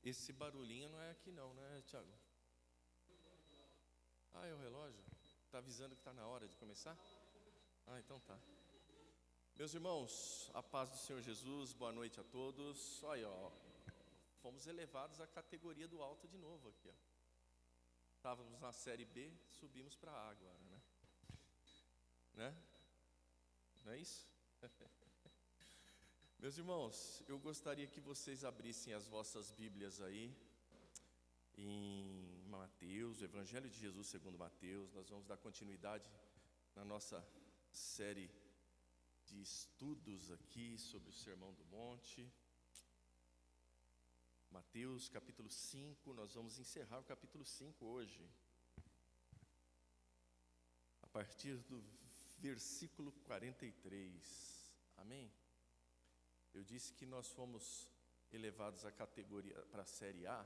Esse barulhinho não é aqui não, né, Thiago? Ah, é o relógio? Está avisando que está na hora de começar? Ah, então tá. Meus irmãos, a paz do Senhor Jesus, boa noite a todos. Olha, ó, fomos elevados à categoria do alto de novo aqui, ó. Estávamos na série B, subimos para A agora, né? Não é isso? Meus irmãos, eu gostaria que vocês abrissem as vossas Bíblias aí em Mateus, o Evangelho de Jesus segundo Mateus. Nós vamos dar continuidade na nossa série de estudos aqui sobre o Sermão do Monte. Mateus capítulo 5, nós vamos encerrar o capítulo 5 hoje, a partir do versículo 43, amém? Eu disse que nós fomos elevados à categoria, para a série A,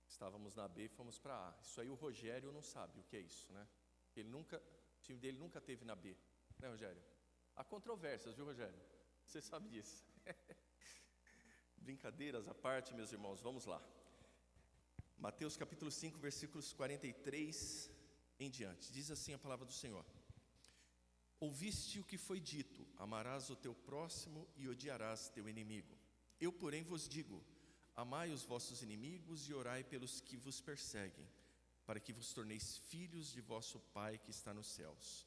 estávamos na B e fomos para A. Isso aí o Rogério não sabe o que é isso, né? O time dele nunca teve na B, né, Rogério? Há controvérsias, viu, Rogério? Você sabe disso. Brincadeiras à parte, meus irmãos, vamos lá. Mateus capítulo 5, versículos 43 em diante. Diz assim a palavra do Senhor: Ouviste o que foi dito, amarás o teu próximo e odiarás teu inimigo. Eu, porém, vos digo, amai os vossos inimigos e orai pelos que vos perseguem, para que vos torneis filhos de vosso Pai que está nos céus.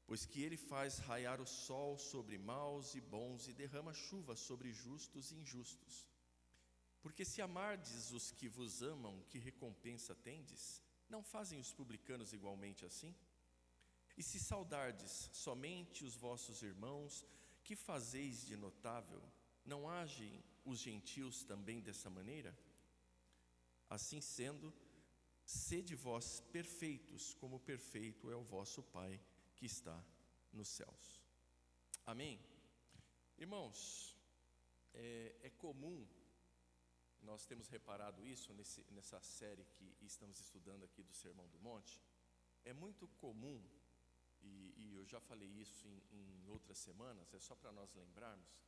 Pois que ele faz raiar o sol sobre maus e bons e derrama chuva sobre justos e injustos. Porque se amardes os que vos amam, que recompensa tendes? Não fazem os publicanos igualmente assim? E se saudardes somente os vossos irmãos, que fazeis de notável? Não agem os gentios também dessa maneira? Assim sendo, sede vós perfeitos, como perfeito é o vosso Pai que está nos céus. Amém? Irmãos, é comum, nós temos reparado isso nessa série que estamos estudando aqui do Sermão do Monte, é muito comum, e eu já falei isso em outras semanas, é só para nós lembrarmos,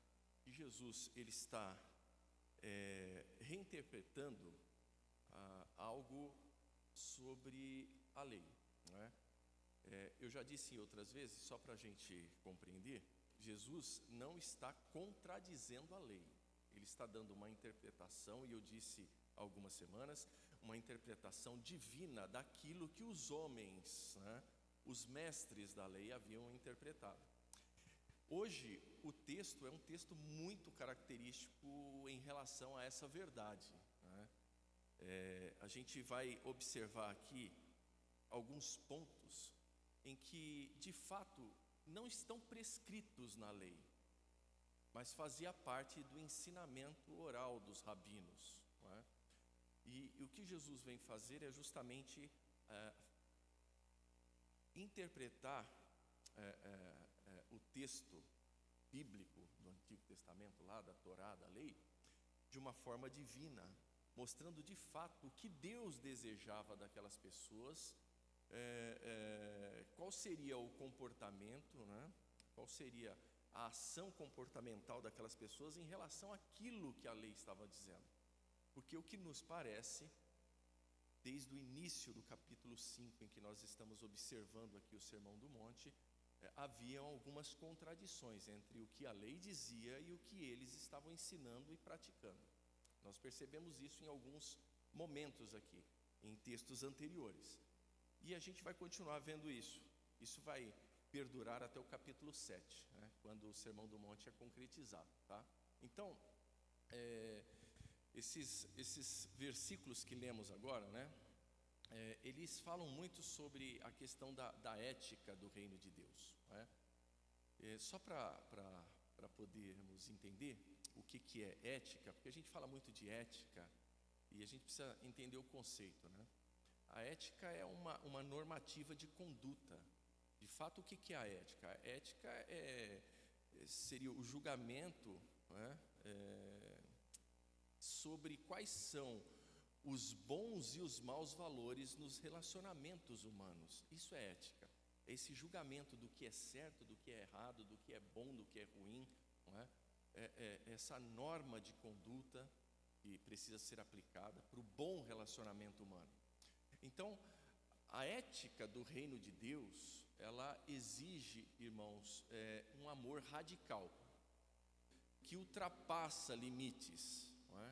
que Jesus ele está reinterpretando algo sobre a lei, não é? Eu já disse em outras vezes, só para a gente compreender, Jesus não está contradizendo a lei, ele está dando uma interpretação, e eu disse há algumas semanas, uma interpretação divina daquilo que os homens, né, os mestres da lei haviam interpretado. Hoje o texto é um texto muito característico em relação a essa verdade, né? A gente vai observar aqui alguns pontos em que de fato não estão prescritos na lei, mas fazia parte do ensinamento oral dos rabinos, não é? E o que Jesus vem fazer é justamente interpretar o texto bíblico do Antigo Testamento, lá da Torá, da lei, de uma forma divina, mostrando de fato o que Deus desejava daquelas pessoas, qual seria o comportamento, né? Qual seria a ação comportamental daquelas pessoas em relação àquilo que a lei estava dizendo. Porque o que nos parece, desde o início do capítulo 5, em que nós estamos observando aqui o Sermão do Monte, haviam algumas contradições entre o que a lei dizia e o que eles estavam ensinando e praticando. Nós percebemos isso em alguns momentos aqui, em textos anteriores. E a gente vai continuar vendo isso. Isso vai perdurar até o capítulo 7, né, quando o Sermão do Monte é concretizado, tá? Então, esses versículos que lemos agora, né, eles falam muito sobre a questão da ética do reino de Deus, né? Só para podermos entender o que é ética, porque a gente fala muito de ética e a gente precisa entender o conceito, né? A ética é uma normativa de conduta. De fato, o que é a ética? A ética seria o julgamento, né, sobre quais são os bons e os maus valores nos relacionamentos humanos. Isso é ética. É esse julgamento do que é certo, do que é errado, do que é bom, do que é ruim, não é? Essa norma de conduta que precisa ser aplicada para o bom relacionamento humano. Então, a ética do reino de Deus, ela exige, irmãos, um amor radical, que ultrapassa limites, não é?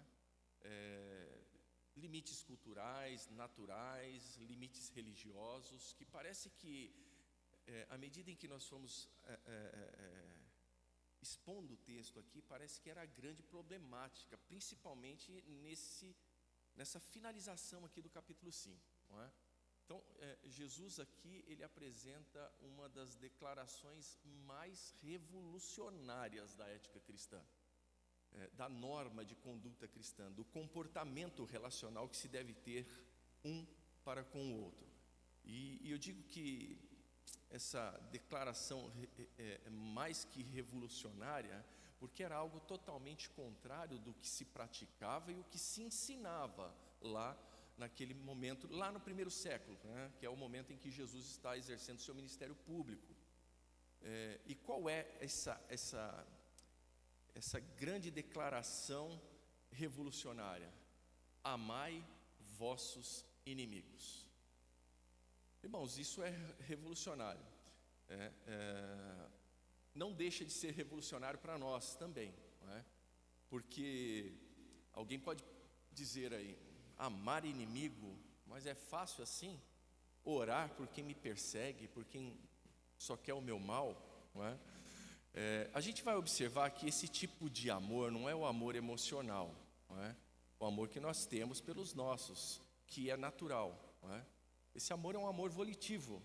Limites culturais, naturais, limites religiosos, que parece que, à medida em que nós fomos expondo o texto aqui, parece que era a grande problemática, principalmente nessa finalização aqui do capítulo 5, não é? Então, Jesus aqui, ele apresenta uma das declarações mais revolucionárias da ética cristã, da norma de conduta cristã, do comportamento relacional que se deve ter um para com o outro. E eu digo que essa declaração é mais que revolucionária, porque era algo totalmente contrário do que se praticava e o que se ensinava lá naquele momento, lá no primeiro século, né, que é o momento em que Jesus está exercendo seu ministério público. E qual é essa grande declaração revolucionária? Amai vossos inimigos. Irmãos, isso é revolucionário. Não deixa de ser revolucionário para nós também, não é? Porque alguém pode dizer aí, amar inimigo, mas é fácil assim? Orar por quem me persegue, por quem só quer o meu mal, não é? A gente vai observar que esse tipo de amor não é o amor emocional, não é? O amor que nós temos pelos nossos, que é natural, não é? Esse amor é um amor volitivo,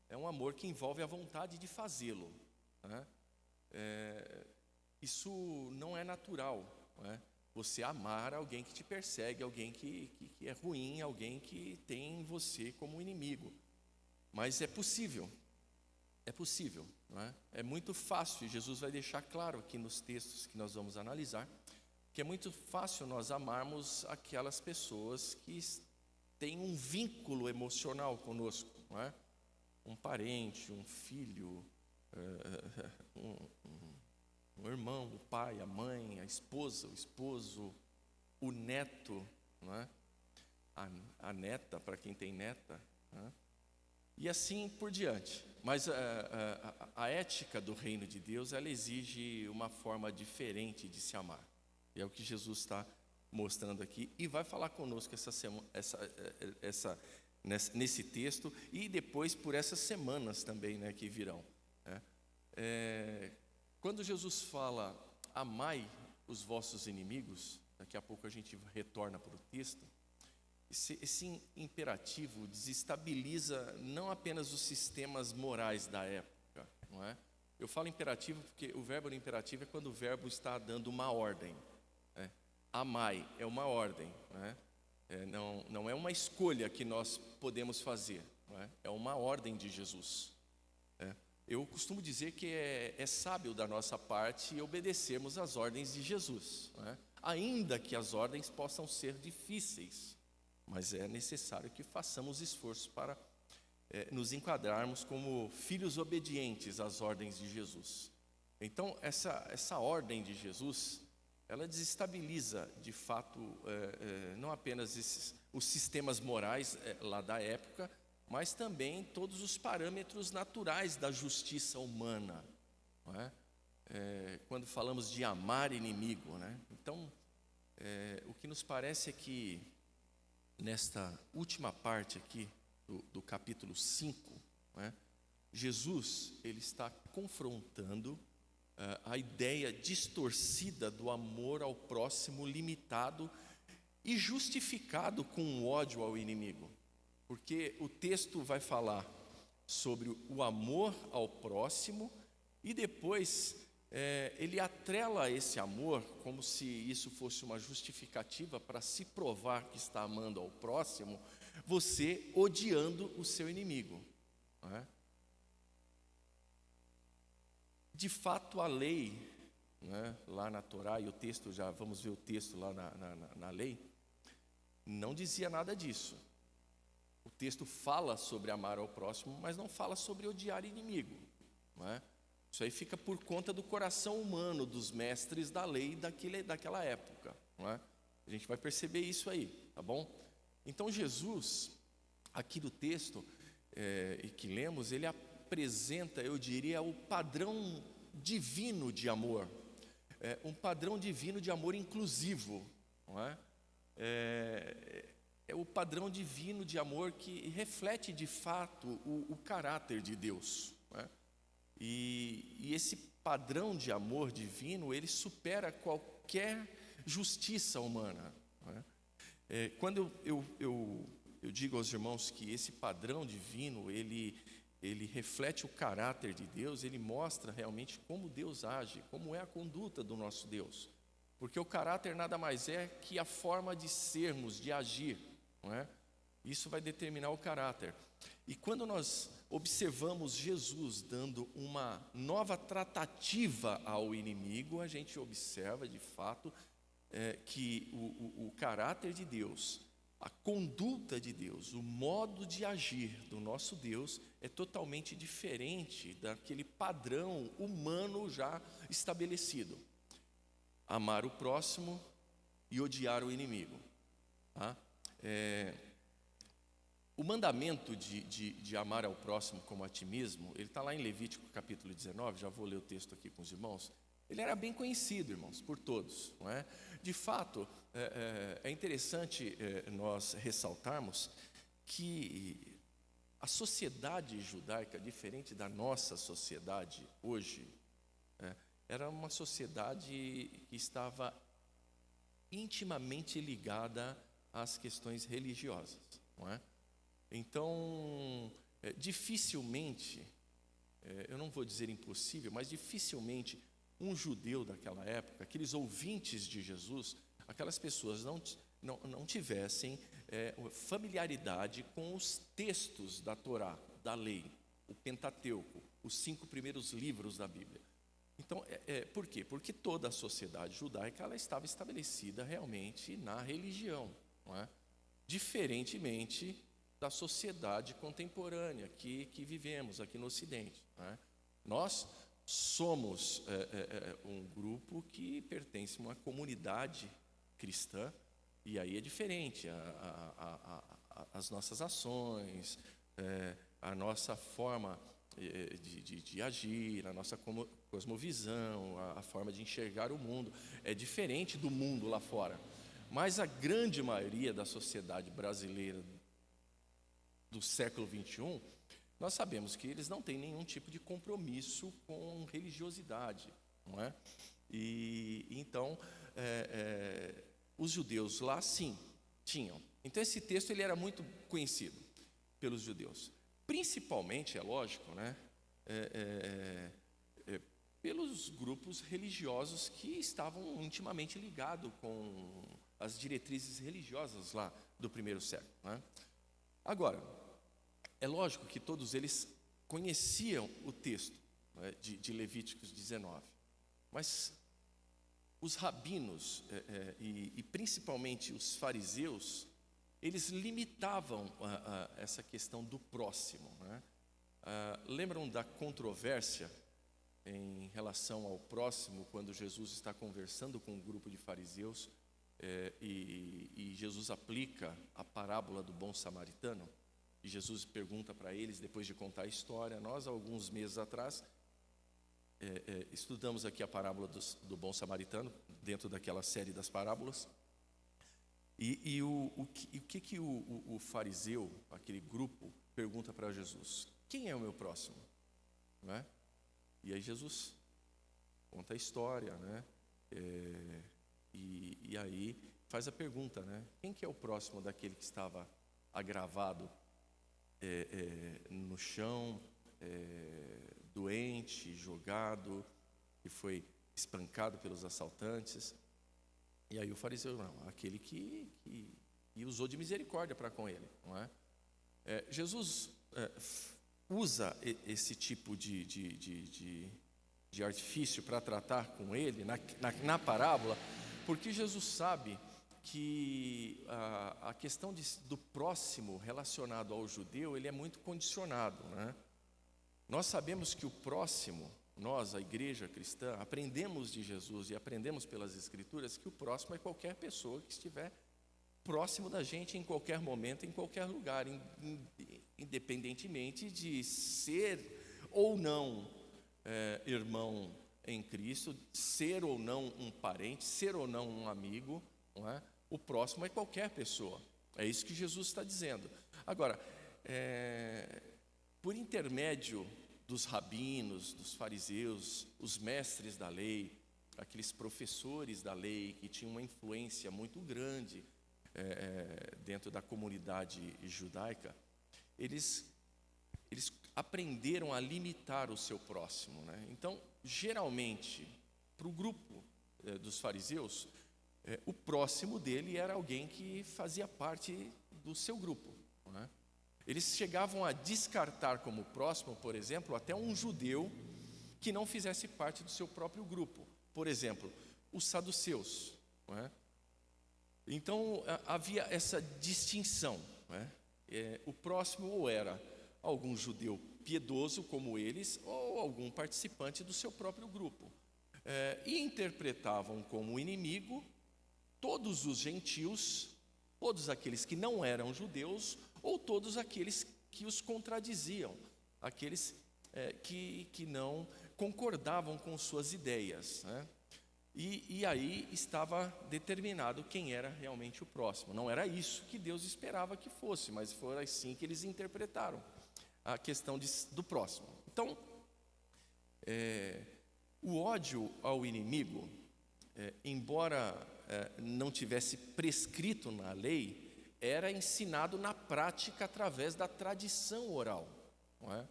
é um amor que envolve a vontade de fazê-lo, não é? Isso não é natural, não é? Você amar alguém que te persegue, alguém que é ruim, alguém que tem você como inimigo. Mas é possível, não é? É muito fácil, Jesus vai deixar claro aqui nos textos que nós vamos analisar, que é muito fácil nós amarmos aquelas pessoas que têm um vínculo emocional conosco, não é? Um parente, um filho, um irmão, o pai, a mãe, a esposa, o esposo, o neto, não é? A neta, para quem tem neta, não é? E assim por diante. Mas a ética do reino de Deus, ela exige uma forma diferente de se amar. E é o que Jesus está mostrando aqui e vai falar conosco nesse texto e depois por essas semanas também, né, que virão, né? Quando Jesus fala, amai os vossos inimigos, daqui a pouco a gente retorna para o texto, esse imperativo desestabiliza não apenas os sistemas morais da época, não é? Eu falo imperativo porque o verbo no imperativo é quando o verbo está dando uma ordem, né? Amai é uma ordem, né? Não é uma escolha que nós podemos fazer, não é? É uma ordem de Jesus. Eu costumo dizer que é sábio da nossa parte obedecermos às ordens de Jesus, não é? Ainda que as ordens possam ser difíceis, mas é necessário que façamos esforço para nos enquadrarmos como filhos obedientes às ordens de Jesus. Então, essa ordem de Jesus, ela desestabiliza, de fato, não apenas os sistemas morais lá da época, mas também todos os parâmetros naturais da justiça humana, não é? Quando falamos de amar inimigo, né? Então, o que nos parece é que nesta última parte aqui do capítulo 5, né, Jesus, ele está confrontando a ideia distorcida do amor ao próximo, limitado e justificado com o ódio ao inimigo. Porque o texto vai falar sobre o amor ao próximo e depois ele atrela esse amor como se isso fosse uma justificativa para se provar que está amando ao próximo, você odiando o seu inimigo, não é? De fato, a lei, né, lá na Torá, e o texto, já vamos ver o texto lá na lei, não dizia nada disso. O texto fala sobre amar ao próximo, mas não fala sobre odiar inimigo, não é? Isso aí fica por conta do coração humano dos mestres da lei daquela época, não é? A gente vai perceber isso aí, tá bom? Então Jesus, aqui do texto e que lemos, ele apresenta, eu diria, o padrão divino de amor, um padrão divino de amor inclusivo, não é? É o padrão divino de amor que reflete de fato o caráter de Deus, não é? E esse padrão de amor divino, ele supera qualquer justiça humana, não é? Quando eu digo aos irmãos que esse padrão divino, ele reflete o caráter de Deus, ele mostra realmente como Deus age, como é a conduta do nosso Deus. Porque o caráter nada mais é que a forma de sermos, de agir, não é? Isso vai determinar o caráter. E quando nós observamos Jesus dando uma nova tratativa ao inimigo, a gente observa de fato que o caráter de Deus, a conduta de Deus, o modo de agir do nosso Deus é totalmente diferente daquele padrão humano já estabelecido. Amar o próximo e odiar o inimigo. Tá? O mandamento de amar ao próximo como a ti mesmo, ele está lá em Levítico capítulo 19, já vou ler o texto aqui com os irmãos. Ele era bem conhecido, irmãos, por todos, não é? De fato, é interessante nós ressaltarmos que a sociedade judaica, diferente da nossa sociedade hoje, era uma sociedade que estava intimamente ligada às questões religiosas, não é? Então, dificilmente, eu não vou dizer impossível, mas dificilmente um judeu daquela época, aqueles ouvintes de Jesus, aquelas pessoas não tivessem familiaridade com os textos da Torá, da lei, o Pentateuco, os 5 primeiros livros da Bíblia. Então, por quê? Porque toda a sociedade judaica ela estava estabelecida realmente na religião, não é? Diferentemente da sociedade contemporânea que vivemos aqui no Ocidente, não é? Nós somos um grupo que pertence a uma comunidade cristã, e aí é diferente as nossas ações, a nossa forma de agir, a nossa cosmovisão, a forma de enxergar o mundo, é diferente do mundo lá fora. Mas a grande maioria da sociedade brasileira do século XXI, nós sabemos que eles não têm nenhum tipo de compromisso com religiosidade, não é? E então, os judeus lá, sim, tinham. Então, esse texto ele era muito conhecido pelos judeus. Principalmente, é lógico, né? Pelos grupos religiosos que estavam intimamente ligados com as diretrizes religiosas lá do primeiro século, né? Agora, é lógico que todos eles conheciam o texto, né, de Levíticos 19, mas os rabinos e principalmente os fariseus, eles limitavam essa questão do próximo, né? Lembram da controvérsia em relação ao próximo, quando Jesus está conversando com um grupo de fariseus e Jesus aplica a parábola do bom samaritano? E Jesus pergunta para eles, depois de contar a história, nós, alguns meses atrás, estudamos aqui a parábola do bom samaritano, dentro daquela série das parábolas. E o que o fariseu, aquele grupo, pergunta para Jesus? Quem é o meu próximo? Não é? E aí Jesus conta a história, né? E aí faz a pergunta, né? Quem que é o próximo daquele que estava agravado no chão, doente, jogado, que foi espancado pelos assaltantes? E aí o fariseu, não, aquele que usou de misericórdia para com ele, não é? Jesus usa esse tipo de artifício para tratar com ele na parábola, porque Jesus sabe que a questão do próximo relacionado ao judeu, ele é muito condicionado, né? Nós sabemos que o próximo, nós, a igreja cristã, aprendemos de Jesus e aprendemos pelas Escrituras que o próximo é qualquer pessoa que estiver próximo da gente em qualquer momento, em qualquer lugar, independentemente de ser ou não irmão em Cristo, ser ou não um parente, ser ou não um amigo, não é? O próximo é qualquer pessoa. É isso que Jesus está dizendo. Agora, por intermédio dos rabinos, dos fariseus, os mestres da lei, aqueles professores da lei que tinham uma influência muito grande dentro da comunidade judaica, eles aprenderam a limitar o seu próximo, né? Então, geralmente, para o grupo dos fariseus, o próximo dele era alguém que fazia parte do seu grupo, né? Eles chegavam a descartar como próximo, por exemplo, até um judeu que não fizesse parte do seu próprio grupo. Por exemplo, os saduceus, não é? Então, havia essa distinção, né? O próximo ou era algum judeu piedoso como eles, ou algum participante do seu próprio grupo. E interpretavam como inimigo todos os gentios, todos aqueles que não eram judeus, ou todos aqueles que os contradiziam, aqueles que não concordavam com suas ideias, né? E aí estava determinado quem era realmente o próximo. Não era isso que Deus esperava que fosse, mas foi assim que eles interpretaram a questão do próximo. Então, o ódio ao inimigo, embora não tivesse prescrito na lei, era ensinado na prática através da tradição oral, não é?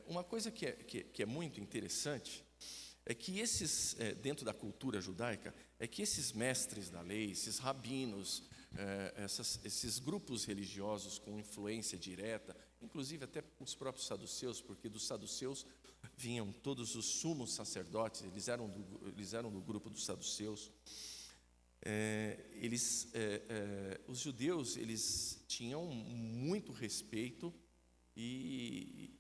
Uma coisa que é muito interessante é que dentro da cultura judaica, é que esses mestres da lei, esses rabinos, esses grupos religiosos com influência direta, inclusive até os próprios saduceus, porque dos saduceus vinham todos os sumos sacerdotes, eles eram do grupo dos saduceus. Os judeus, eles tinham muito respeito e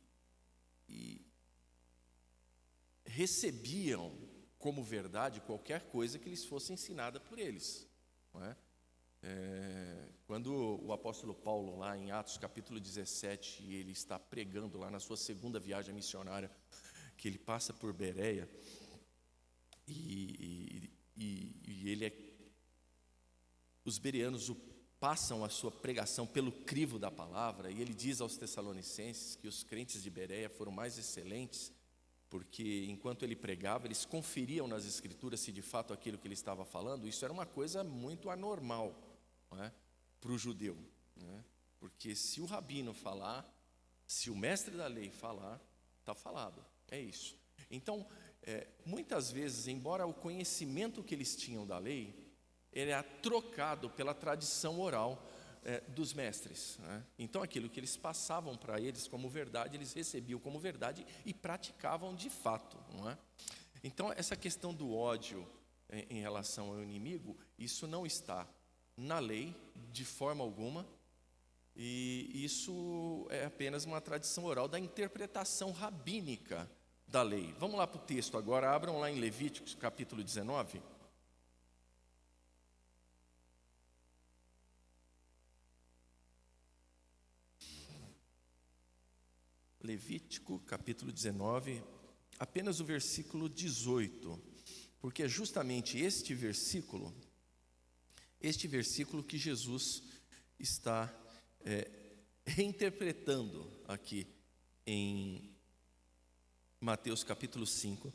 recebiam como verdade qualquer coisa que lhes fosse ensinada por eles, não é? Quando o apóstolo Paulo, lá em Atos capítulo 17, ele está pregando lá na sua segunda viagem missionária, que ele passa por Bereia, e os bereanos passam a sua pregação pelo crivo da palavra, e ele diz aos tessalonicenses que os crentes de Bereia foram mais excelentes, porque enquanto ele pregava, eles conferiam nas escrituras se de fato aquilo que ele estava falando. Isso era uma coisa muito anormal, não é? Para o judeu, né? Porque se o rabino falar, se o mestre da lei falar, está falado, é isso. Então, muitas vezes, embora o conhecimento que eles tinham da lei era trocado pela tradição oral dos mestres, né? Então, aquilo que eles passavam para eles como verdade, eles recebiam como verdade e praticavam de fato, não é? Então, essa questão do ódio em relação ao inimigo, isso não está na lei de forma alguma, e isso é apenas uma tradição oral da interpretação rabínica da lei. Vamos lá para o texto agora, abram lá em Levíticos capítulo 19. Levítico capítulo 19, apenas o versículo 18, porque é justamente este versículo que Jesus está reinterpretando aqui em Mateus capítulo 5,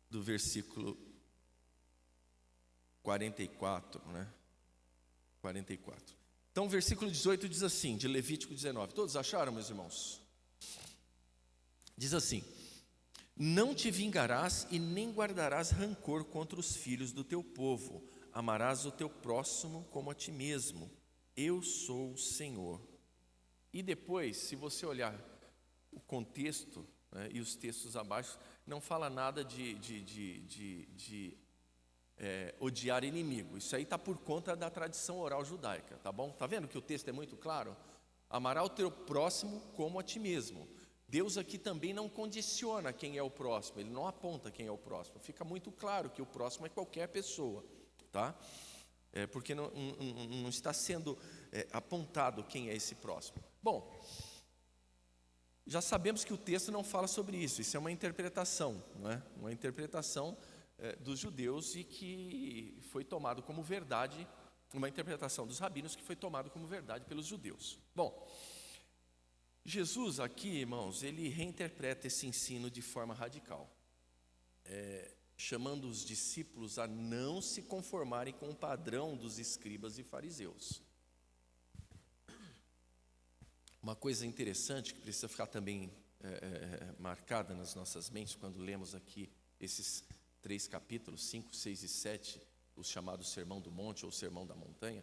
do versículo 44, né? 44. Então, o versículo 18 diz assim, de Levítico 19. Todos acharam, meus irmãos? Diz assim: não te vingarás e nem guardarás rancor contra os filhos do teu povo. Amarás o teu próximo como a ti mesmo. Eu sou o Senhor. E depois, se você olhar o contexto, né, e os textos abaixo, não fala nada de odiar inimigo. Isso aí está por conta da tradição oral judaica, tá bom? Está vendo que o texto é muito claro? Amará o teu próximo como a ti mesmo. Deus aqui também não condiciona quem é o próximo, Ele não aponta quem é o próximo. Fica muito claro que o próximo é qualquer pessoa, tá? Porque não está sendo apontado quem é esse próximo. Bom, já sabemos que o texto não fala sobre isso. Isso é uma interpretação, não é? Uma interpretação dos judeus e que foi tomado como verdade, uma interpretação dos rabinos que foi tomado como verdade pelos judeus. Bom, Jesus aqui, irmãos, ele reinterpreta esse ensino de forma radical, chamando os discípulos a não se conformarem com o padrão dos escribas e fariseus. Uma coisa interessante que precisa ficar também marcada nas nossas mentes quando lemos aqui esses 3 capítulos, 5, 6 e 7, o chamado Sermão do Monte ou Sermão da Montanha,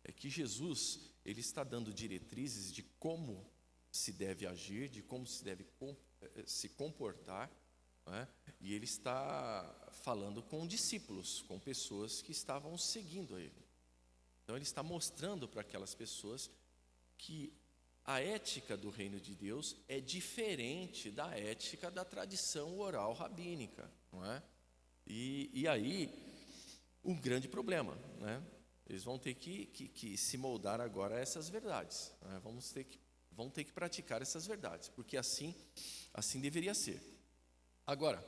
é que Jesus, ele está dando diretrizes de como se deve agir, de como se deve se comportar, né? E ele está falando com discípulos, com pessoas que estavam seguindo a ele. Então ele está mostrando para aquelas pessoas que a ética do reino de Deus é diferente da ética da tradição oral rabínica, não é? E aí, um grande problema, né? Eles vão ter que se moldar agora a essas verdades, né? Vão ter que praticar essas verdades, porque assim deveria ser. Agora,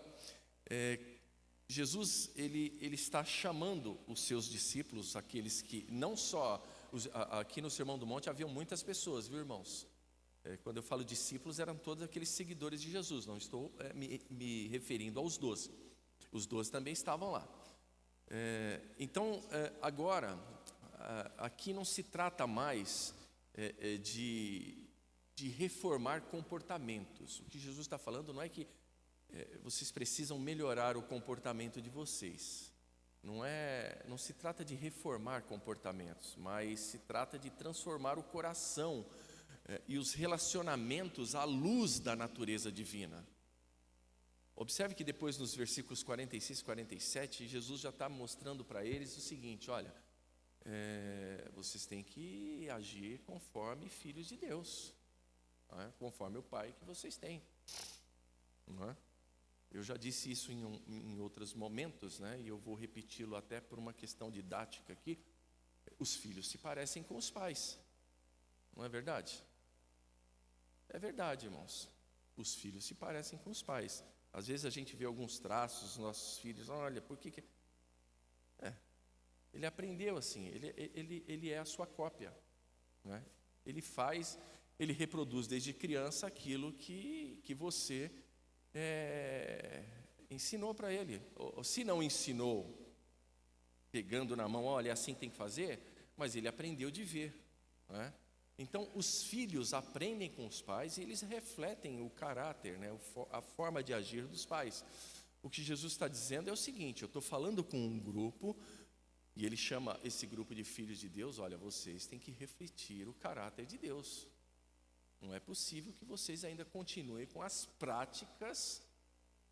Jesus ele está chamando os seus discípulos, aqueles que não só aqui no Sermão do Monte haviam muitas pessoas, viu, irmãos? Quando eu falo discípulos, eram todos aqueles seguidores de Jesus. Não estou me referindo aos 12. Os 12 também estavam lá. Então, agora, aqui não se trata mais de reformar comportamentos. O que Jesus está falando não é que vocês precisam melhorar o comportamento de vocês. Não se trata de reformar comportamentos, mas se trata de transformar o coração e os relacionamentos à luz da natureza divina. Observe que depois nos versículos 46 e 47, Jesus já está mostrando para eles o seguinte: olha, vocês têm que agir conforme filhos de Deus, não é? Conforme o Pai que vocês têm, não é? Eu já disse isso em outros momentos, né? E eu vou repeti-lo até por uma questão didática aqui. Os filhos se parecem com os pais, não é verdade? É verdade, irmãos. Os filhos se parecem com os pais. Às vezes a gente vê alguns traços dos nossos filhos, olha, por que... Ele aprendeu assim, ele é a sua cópia, não é? Ele reproduz desde criança aquilo que você ensinou para ele. Ou, se não ensinou, pegando na mão, olha, é assim que tem que fazer, mas ele aprendeu de ver, não é? Então, os filhos aprendem com os pais e eles refletem o caráter, né, a forma de agir dos pais. O que Jesus está dizendo é o seguinte: eu estou falando com um grupo, e ele chama esse grupo de filhos de Deus, olha, vocês têm que refletir o caráter de Deus. Não é possível que vocês ainda continuem com as práticas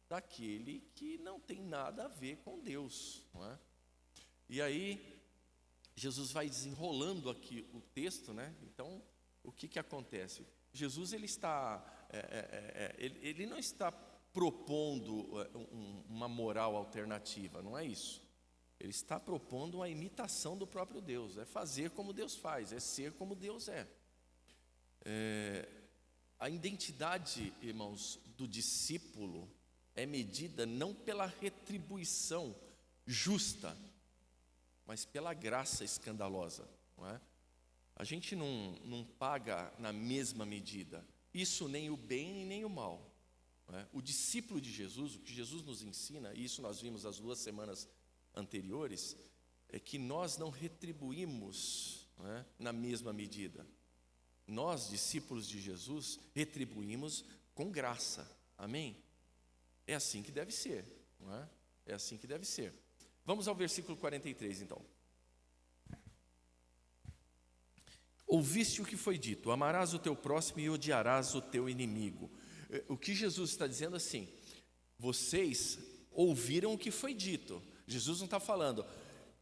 daquele que não tem nada a ver com Deus, não é? E aí, Jesus vai desenrolando aqui o texto, né? Então, o que acontece? Jesus ele não está propondo uma moral alternativa, não é isso. Ele está propondo uma imitação do próprio Deus, é fazer como Deus faz, é ser como Deus é. A identidade, irmãos, do discípulo é medida não pela retribuição justa, mas pela graça escandalosa, não é? A gente não paga na mesma medida, isso nem o bem e nem o mal, não é? O discípulo de Jesus, o que Jesus nos ensina, e isso nós vimos as 2 semanas anteriores, é que nós não retribuímos, não é, na mesma medida. Nós, discípulos de Jesus, retribuímos com graça, amém? É assim que deve ser, não é? É assim que deve ser. Vamos ao versículo 43, então. Ouviste o que foi dito: amarás o teu próximo e odiarás o teu inimigo. O que Jesus está dizendo assim: vocês ouviram o que foi dito. Jesus não está falando,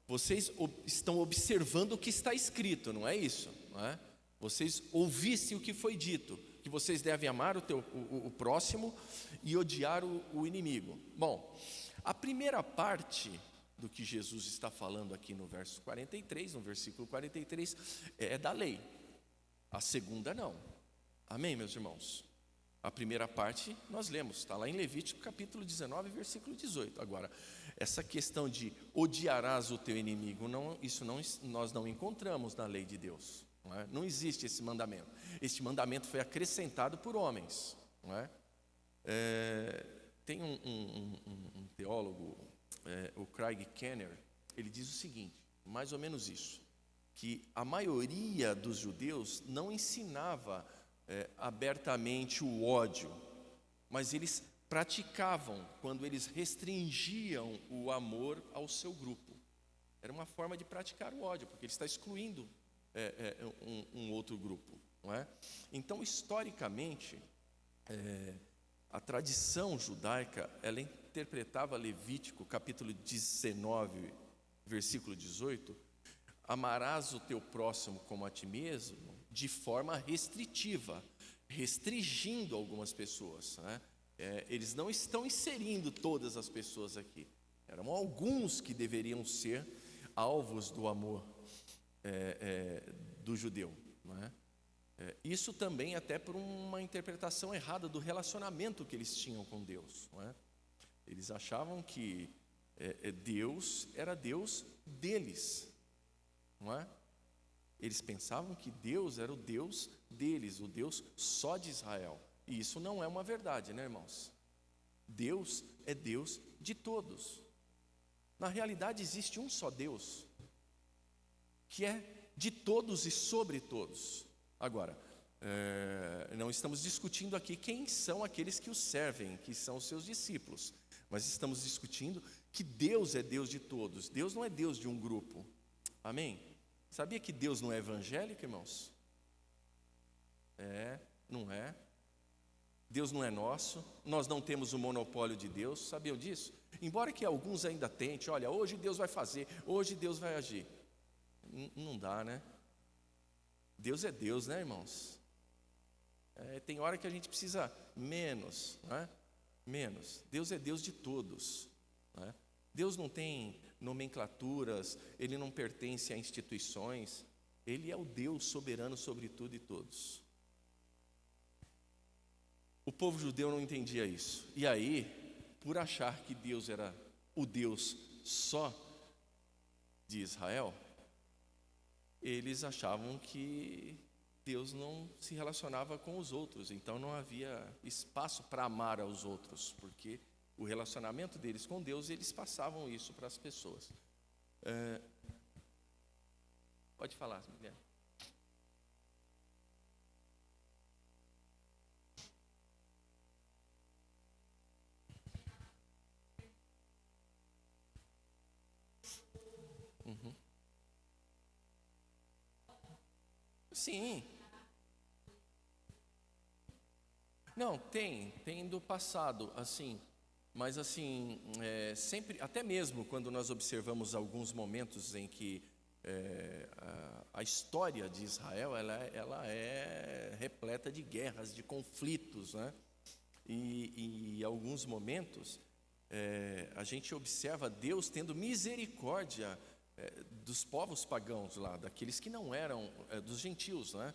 vocês estão observando o que está escrito, não é isso, não é? Vocês ouvissem o que foi dito. Que vocês devem amar o próximo e odiar o inimigo. Bom, a primeira parte do que Jesus está falando aqui no verso 43, no versículo 43, é da lei. A segunda não. Amém, meus irmãos? A primeira parte nós lemos, está lá em Levítico capítulo 19, versículo 18. Agora, essa questão de odiarás o teu inimigo, nós não encontramos na lei de Deus. Não é? Não existe esse mandamento. Este mandamento foi acrescentado por homens. Não é? Tem um teólogo, o Craig Kenner, ele diz o seguinte, mais ou menos isso, que a maioria dos judeus não ensinava abertamente o ódio, mas eles praticavam quando eles restringiam o amor ao seu grupo. Era uma forma de praticar o ódio, porque ele está excluindo um outro grupo, não é? Então, historicamente, a tradição judaica, ela interpretava Levítico, capítulo 19, versículo 18, amarás o teu próximo como a ti mesmo, de forma restritiva, restringindo algumas pessoas, né? Eles não estão inserindo todas as pessoas aqui. Eram alguns que deveriam ser alvos do amor do judeu, não é? Isso também até por uma interpretação errada do relacionamento que eles tinham com Deus, não é? Eles achavam que Deus era Deus deles, não é? Eles pensavam que Deus era o Deus deles, o Deus só de Israel. E isso não é uma verdade, né, irmãos? Deus é Deus de todos. Na realidade, existe um só Deus, que é de todos e sobre todos. Agora, não estamos discutindo aqui quem são aqueles que o servem, que são os seus discípulos, mas estamos discutindo que Deus é Deus de todos. Deus não é Deus de um grupo. Amém? Sabia que Deus não é evangélico, irmãos? Não é. Deus não é nosso, nós não temos o monopólio de Deus, sabiam disso? Embora que alguns ainda tentem, olha, hoje Deus vai fazer, hoje Deus vai agir. Não dá, né? Deus é Deus, né, irmãos? Tem hora que a gente precisa menos, né? Menos. Deus é Deus de todos, né? Deus não tem nomenclaturas, Ele não pertence a instituições, Ele é o Deus soberano sobre tudo e todos. O povo judeu não entendia isso. E aí, por achar que Deus era o Deus só de Israel, eles achavam que Deus não se relacionava com os outros, então não havia espaço para amar aos outros, porque o relacionamento deles com Deus, eles passavam isso para as pessoas. Pode falar, mulher. Sim. Não, tem do passado, assim, mas assim, sempre, até mesmo quando nós observamos alguns momentos em que a história de Israel, ela é repleta de guerras, de conflitos, né? E em alguns momentos, a gente observa Deus tendo misericórdia dos povos pagãos lá, daqueles que não eram, dos gentios, né?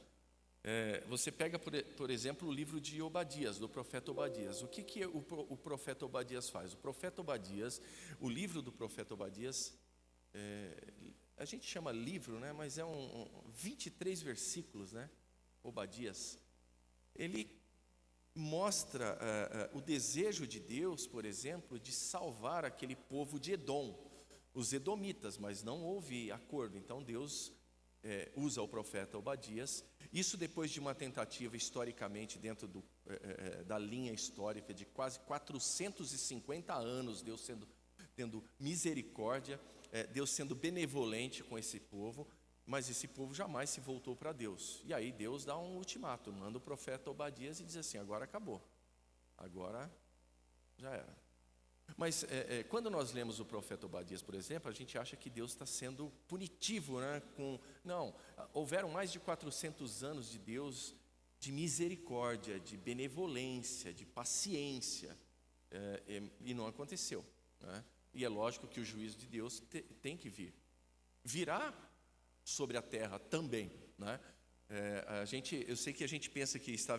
Você pega, por exemplo, o livro de Obadias, do profeta Obadias. O que o profeta Obadias faz? O profeta Obadias, o livro do profeta Obadias, a gente chama livro, né? Mas 23 versículos, né? Obadias. Ele mostra o desejo de Deus, por exemplo, de salvar aquele povo de Edom, os edomitas, mas não houve acordo. Então Deus usa o profeta Obadias. Isso depois de uma tentativa historicamente dentro da linha histórica de quase 450 anos, Deus tendo misericórdia, Deus sendo benevolente com esse povo, mas esse povo jamais se voltou para Deus. E aí Deus dá um ultimato, manda o profeta Obadias e diz assim, agora acabou, agora já era. Mas quando nós lemos o profeta Obadias, por exemplo, a gente acha que Deus está sendo punitivo, né? Não, houveram mais de 400 anos de Deus de misericórdia, de benevolência, de paciência, e não aconteceu, né? E é lógico que o juízo de Deus tem que vir. Virá sobre a terra também, né? Eu sei que a gente pensa que está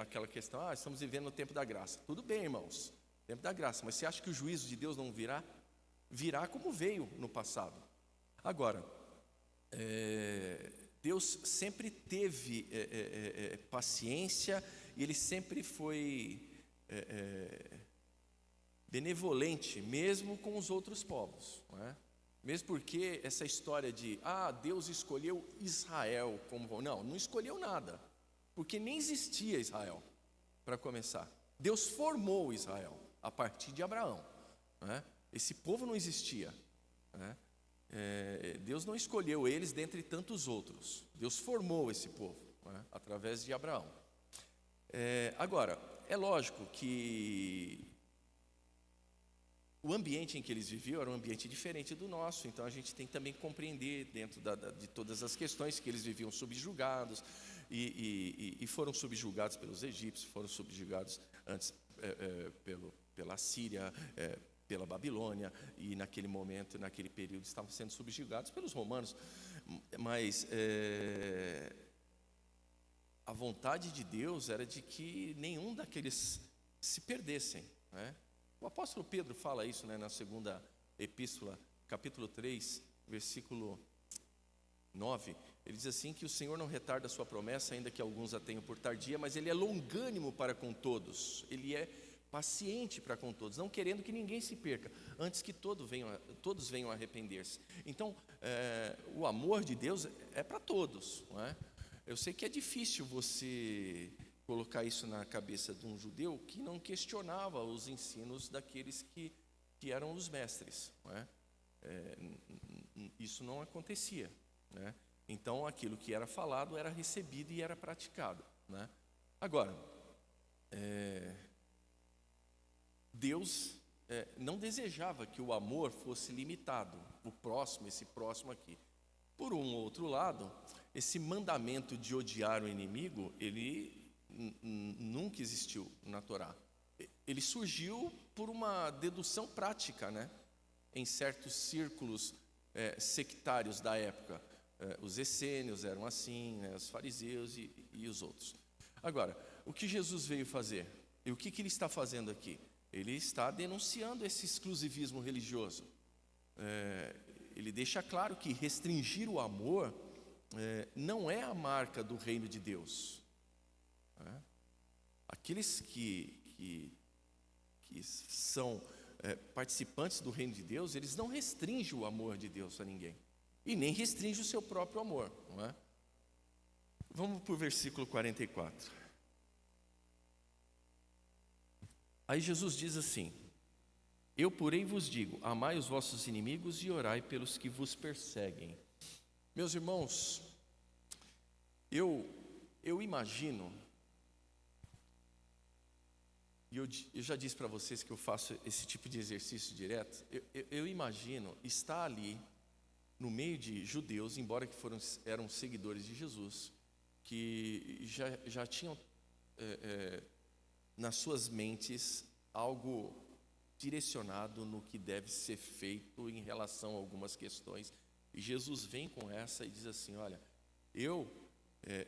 aquela questão, estamos vivendo no tempo da graça. Tudo bem, irmãos, tempo da graça, mas você acha que o juízo de Deus não virá? Virá como veio no passado. Agora, Deus sempre teve paciência, e Ele sempre foi benevolente, mesmo com os outros povos, não é? Mesmo porque essa história de, Deus escolheu Israel como... Não escolheu nada, porque nem existia Israel, para começar. Deus formou Israel a partir de Abraão, né? Esse povo não existia, né? Deus não escolheu eles dentre tantos outros. Deus formou esse povo, né, através de Abraão. Agora, é lógico que o ambiente em que eles viviam era um ambiente diferente do nosso, então a gente tem que também compreender dentro de todas as questões que eles viviam subjugados, e foram subjugados pelos egípcios, foram subjugados antes pela Síria, pela Babilônia, e naquele momento, naquele período, estavam sendo subjugados pelos romanos. Mas a vontade de Deus era de que nenhum daqueles se perdessem, né? O apóstolo Pedro fala isso, né, na segunda epístola, capítulo 3, versículo 9. Ele diz assim, que o Senhor não retarda a sua promessa, ainda que alguns a tenham por tardia, mas Ele é longânimo para com todos. Ele é paciente para com todos, não querendo que ninguém se perca, antes que todos venham a arrepender-se. Então, o amor de Deus é para todos, não é? Eu sei que é difícil você colocar isso na cabeça de um judeu que não questionava os ensinos daqueles que eram os mestres, não é? Isso não acontecia, né? Então, aquilo que era falado era recebido e era praticado, né? Agora, Deus não desejava que o amor fosse limitado, o próximo, esse próximo aqui. Por um outro lado, esse mandamento de odiar o inimigo, ele nunca existiu na Torá. Ele surgiu por uma dedução prática, né? Em certos círculos sectários da época. Os essênios eram assim, né? Os fariseus e os outros. Agora, o que Jesus veio fazer? E o que Ele está fazendo aqui? Ele está denunciando esse exclusivismo religioso. Ele deixa claro que restringir o amor não é a marca do reino de Deus. Aqueles que são participantes do reino de Deus, eles não restringem o amor de Deus a ninguém, e nem restringem o seu próprio amor, não é? Vamos para o versículo 44. Aí Jesus diz assim: eu, porém, vos digo, amai os vossos inimigos e orai pelos que vos perseguem. Meus irmãos, eu imagino, e eu já disse para vocês que eu faço esse tipo de exercício direto, eu imagino estar ali no meio de judeus, embora que eram seguidores de Jesus, que já tinham nas suas mentes algo direcionado no que deve ser feito em relação a algumas questões. E Jesus vem com essa e diz assim: olha,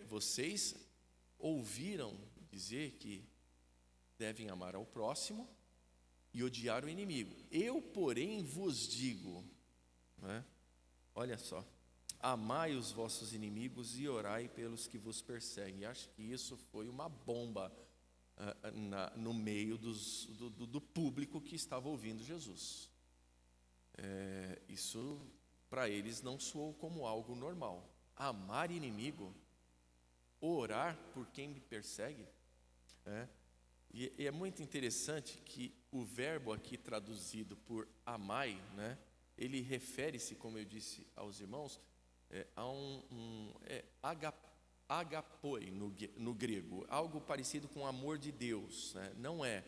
vocês ouviram dizer que devem amar ao próximo e odiar o inimigo. Eu, porém, vos digo, né? Olha só, amai os vossos inimigos e orai pelos que vos perseguem. E acho que isso foi uma bomba no meio do público que estava ouvindo Jesus. Isso para eles não soou como algo normal. Amar inimigo, orar por quem me persegue. E é muito interessante que o verbo aqui traduzido por amai, né, ele refere-se, como eu disse aos irmãos, a agapoi no grego, algo parecido com amor de Deus, né? Não é.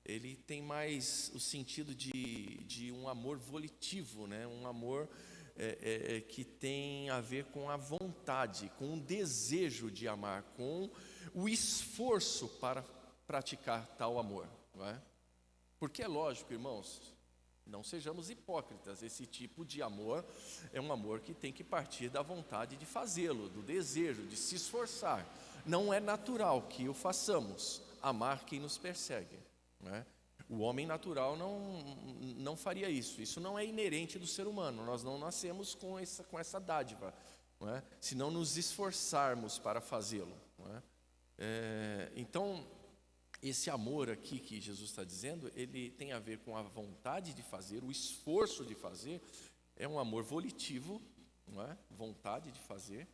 Ele tem mais o sentido de um amor volitivo, né? Um amor que tem a ver com a vontade, com o desejo de amar, com o esforço para praticar tal amor, não é? Porque é lógico, irmãos, não sejamos hipócritas, esse tipo de amor é um amor que tem que partir da vontade de fazê-lo, do desejo, de se esforçar. Não é natural que o façamos, amar quem nos persegue, não é? O homem natural não faria isso. Isso não é inerente do ser humano. Nós não nascemos com essa dádiva, não é? Se não nos esforçarmos para fazê-lo, não é? Então, esse amor aqui que Jesus está dizendo, ele tem a ver com a vontade de fazer, o esforço de fazer. É um amor volitivo, não é? Vontade de fazer,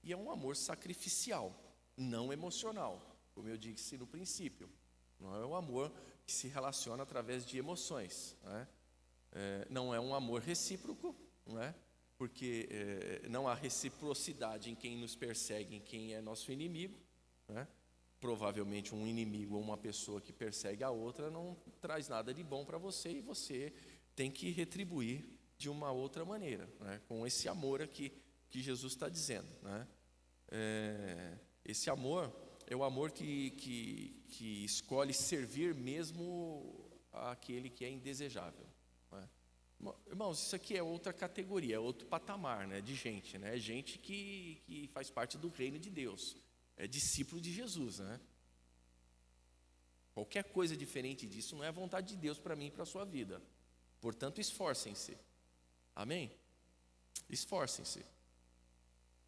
e é um amor sacrificial, não emocional, como eu disse no princípio. Não é um amor que se relaciona através de emoções, não é? Não é um amor recíproco, não é? Porque não há reciprocidade em quem nos persegue, em quem é nosso inimigo, não é? Provavelmente um inimigo ou uma pessoa que persegue a outra não traz nada de bom para você, e você tem que retribuir de uma outra maneira, não é? Com esse amor aqui que Jesus está dizendo, não é? Esse amor é o amor que escolhe servir mesmo àquele que é indesejável, não é? Irmãos, isso aqui é outra categoria, é outro patamar, né, de gente, né? É gente que faz parte do reino de Deus, é discípulo de Jesus, né? Qualquer coisa diferente disso não é a vontade de Deus para mim e para a sua vida. Portanto, esforcem-se. Amém? Esforcem-se.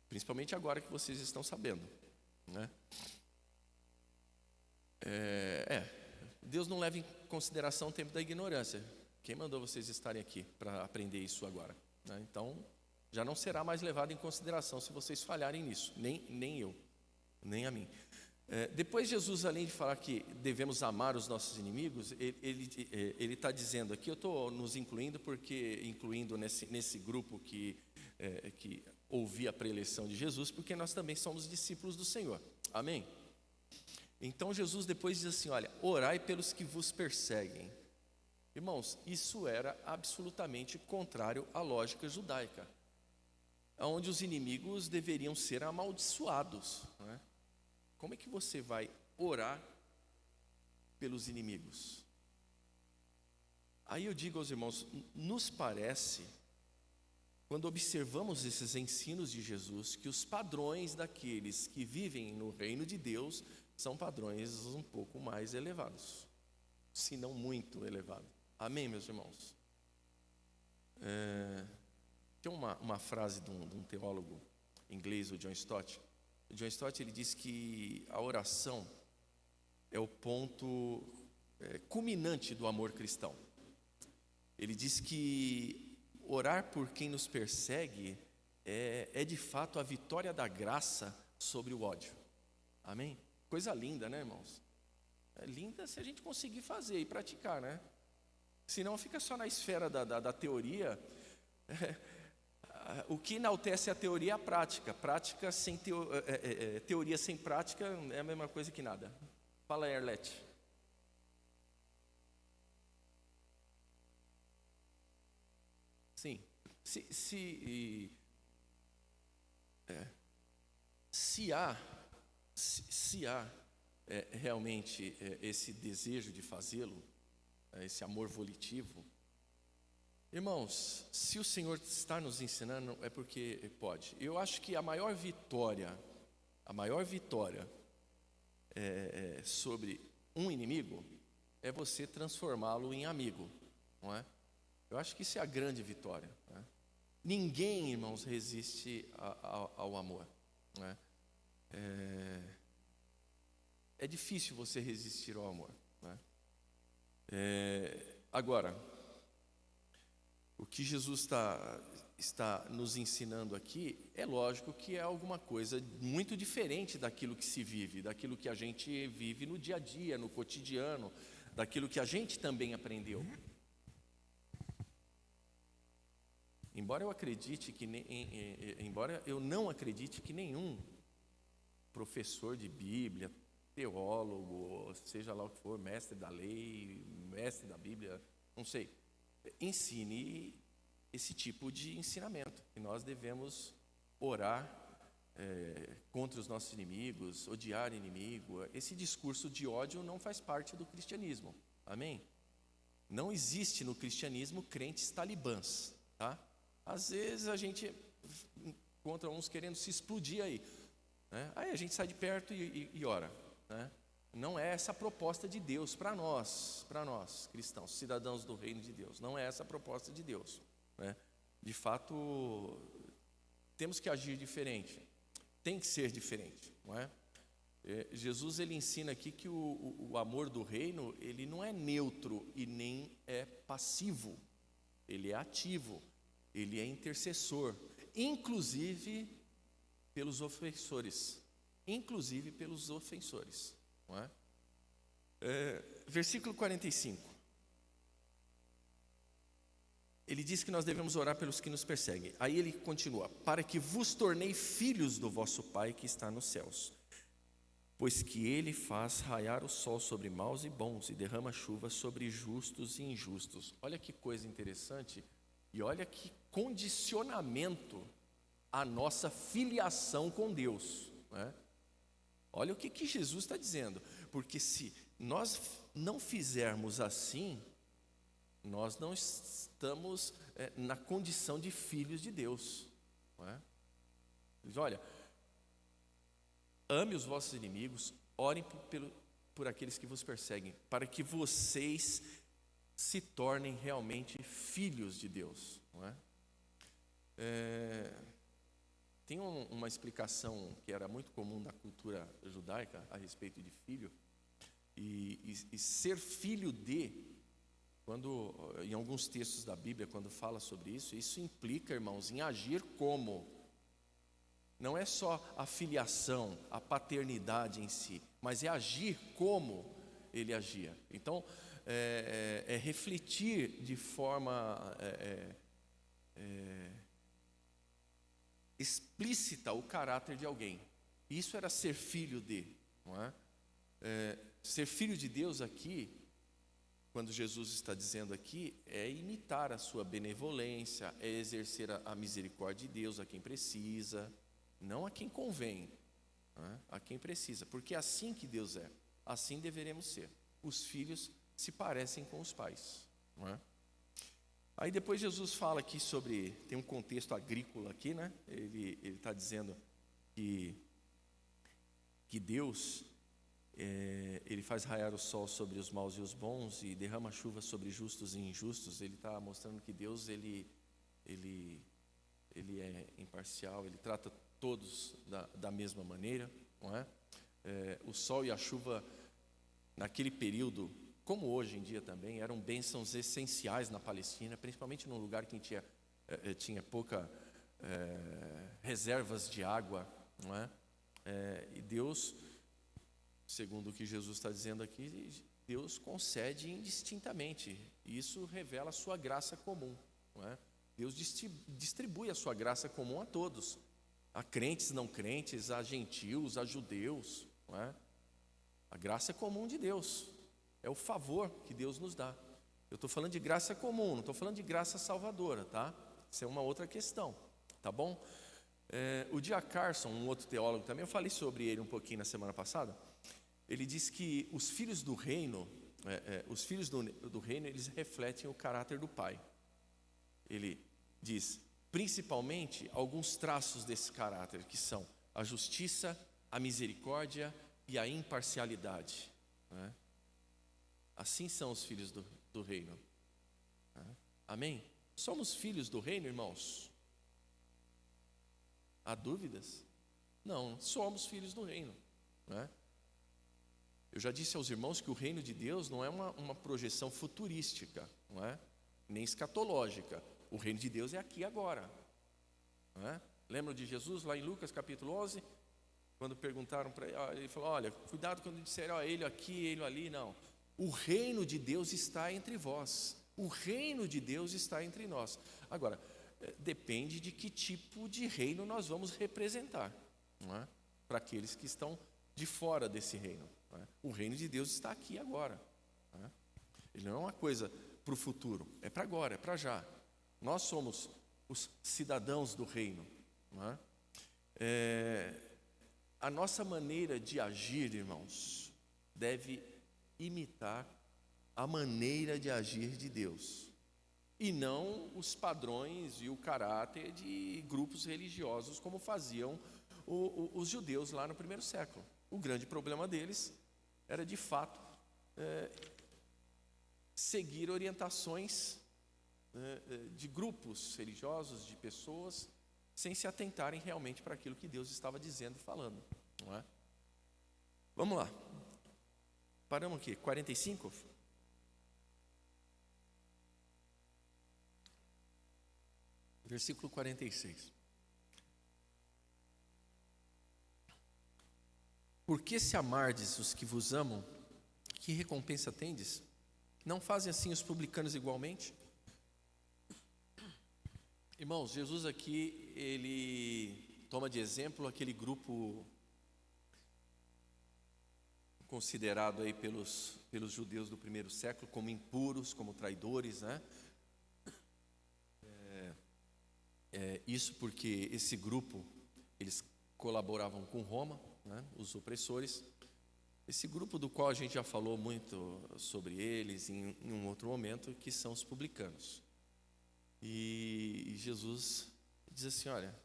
Principalmente agora que vocês estão sabendo, né? Deus não leva em consideração o tempo da ignorância. Quem mandou vocês estarem aqui para aprender isso agora, né? Então, já não será mais levado em consideração se vocês falharem nisso, nem eu, nem a mim. Depois Jesus, além de falar que devemos amar os nossos inimigos, ele está dizendo aqui, eu estou nos incluindo, porque incluindo nesse grupo que ouvia a preleção de Jesus, porque nós também somos discípulos do Senhor, amém? Então Jesus depois diz assim, olha, orai pelos que vos perseguem. Irmãos, isso era absolutamente contrário à lógica judaica, onde os inimigos deveriam ser amaldiçoados, não é? Como é que você vai orar pelos inimigos? Aí eu digo aos irmãos, nos parece, quando observamos esses ensinos de Jesus, que os padrões daqueles que vivem no reino de Deus são padrões um pouco mais elevados, se não muito elevados. Amém, meus irmãos? Tem uma frase de um teólogo inglês, o John Stott. O John Stott, ele diz que a oração é o ponto culminante do amor cristão. Ele diz que orar por quem nos persegue é de fato a vitória da graça sobre o ódio. Amém? Coisa linda, né, irmãos? É linda se a gente conseguir fazer e praticar, né? Senão fica só na esfera da teoria. O que enaltece a teoria é a prática. Prática sem teoria sem prática é a mesma coisa que nada. Fala aí, Arlete. Sim. Se há realmente esse desejo de fazê-lo, esse amor volitivo, irmãos, se o Senhor está nos ensinando, é porque pode. Eu acho que a maior vitória sobre um inimigo é você transformá-lo em amigo, não é? Eu acho que isso é a grande vitória, né? Ninguém, irmãos, resiste ao amor, não é? É difícil você resistir ao amor, né? Agora, o que Jesus está nos ensinando aqui, é lógico que é alguma coisa muito diferente daquilo que se vive, daquilo que a gente vive no dia a dia, no cotidiano, daquilo que a gente também aprendeu. Embora eu não acredite que nenhum professor de Bíblia, teólogo, seja lá o que for, mestre da lei, mestre da Bíblia, não sei, ensine esse tipo de ensinamento, que nós devemos orar contra os nossos inimigos, odiar inimigo. Esse discurso de ódio não faz parte do cristianismo. Amém? Não existe no cristianismo crentes talibãs, tá? Às vezes a gente encontra uns querendo se explodir aí, né? Aí a gente sai de perto e ora, né? Não é essa a proposta de Deus para nós cristãos, cidadãos do reino de Deus. Não é essa a proposta de Deus, né? De fato, temos que agir diferente, tem que ser diferente, não é? Jesus ele ensina aqui que o amor do reino ele não é neutro e nem é passivo, ele é ativo, ele é intercessor, inclusive pelos ofensores, não é? Versículo 45. Ele diz que nós devemos orar pelos que nos perseguem. Aí ele continua: para que vos tornei filhos do vosso Pai que está nos céus. Pois que ele faz raiar o sol sobre maus e bons e derrama chuva sobre justos e injustos. Olha que coisa interessante e olha que condicionamento a nossa filiação com Deus, né? Olha o que Jesus está dizendo, porque se nós não fizermos assim, nós não estamos na condição de filhos de Deus, não é? Ele diz: olha, ame os vossos inimigos, orem por aqueles que vos perseguem, para que vocês se tornem realmente filhos de Deus, não é? Tem uma explicação que era muito comum da cultura judaica a respeito de filho, e ser filho de, quando em alguns textos da Bíblia, quando fala sobre isso implica, irmãos, em agir como. Não é só a filiação, a paternidade em si, mas é agir como ele agia. Então, é refletir de forma explícita o caráter de alguém. Isso era ser filho de, não é? Ser filho de Deus aqui, quando Jesus está dizendo aqui, é imitar a sua benevolência, é exercer a misericórdia de Deus a quem precisa, não a quem convém, né? A quem precisa, porque é assim que Deus é, assim deveremos ser. Os filhos se parecem com os pais, não é? Aí depois Jesus fala aqui sobre, tem um contexto agrícola aqui, né? Ele está dizendo que Deus, ele faz raiar o sol sobre os maus e os bons e derrama chuva sobre justos e injustos. Ele está mostrando que Deus, ele é imparcial, ele trata todos da mesma maneira, não é? O sol e a chuva, naquele período, como hoje em dia também, eram bênçãos essenciais na Palestina, principalmente num lugar que tinha pouca reservas de água, não é? E Deus, segundo o que Jesus está dizendo aqui, Deus concede indistintamente, e isso revela a sua graça comum, não é? Deus distribui a sua graça comum a todos, a crentes, não crentes, a gentios, a judeus, não é? A graça é comum de Deus, é o favor que Deus nos dá. Eu estou falando de graça comum, não estou falando de graça salvadora, tá? Isso é uma outra questão, tá bom? O D.A. Carson, um outro teólogo também, eu falei sobre ele um pouquinho na semana passada. Ele diz que os filhos do reino, eles refletem o caráter do Pai. Ele diz, principalmente, alguns traços desse caráter, que são a justiça, a misericórdia e a imparcialidade, né? Assim são os filhos do reino, né? Amém? Somos filhos do reino, irmãos? Há dúvidas? Não, somos filhos do reino, né? Eu já disse aos irmãos que o reino de Deus não é uma projeção futurística, não é? Nem escatológica. O reino de Deus é aqui e agora, não é? Lembram de Jesus lá em Lucas capítulo 11? Quando perguntaram para ele, ele falou: olha, cuidado quando disseram, ele aqui, ele ali. Não, o reino de Deus está entre vós, o reino de Deus está entre nós. Agora, depende de que tipo de reino nós vamos representar, não é? Para aqueles que estão de fora desse reino, não é? O reino de Deus está aqui agora, não é? Ele não é uma coisa para o futuro, é para agora, é para já. Nós somos os cidadãos do reino, não é? A nossa maneira de agir, irmãos, deve imitar a maneira de agir de Deus, e não os padrões e o caráter de grupos religiosos, como faziam os judeus lá no primeiro século. O grande problema deles era, de fato, seguir orientações de grupos religiosos, de pessoas, sem se atentarem realmente para aquilo que Deus estava dizendo e falando, não é? Vamos lá. Paramos aqui, 45? Versículo 46. Porque se amardes os que vos amam, que recompensa tendes? Não fazem assim os publicanos igualmente? Irmãos, Jesus aqui, ele toma de exemplo aquele grupo considerado aí pelos judeus do primeiro século como impuros, como traidores, né? Isso porque esse grupo, eles colaboravam com Roma, né, os opressores. Esse grupo do qual a gente já falou muito sobre eles em um outro momento, que são os publicanos. E Jesus diz assim, olha,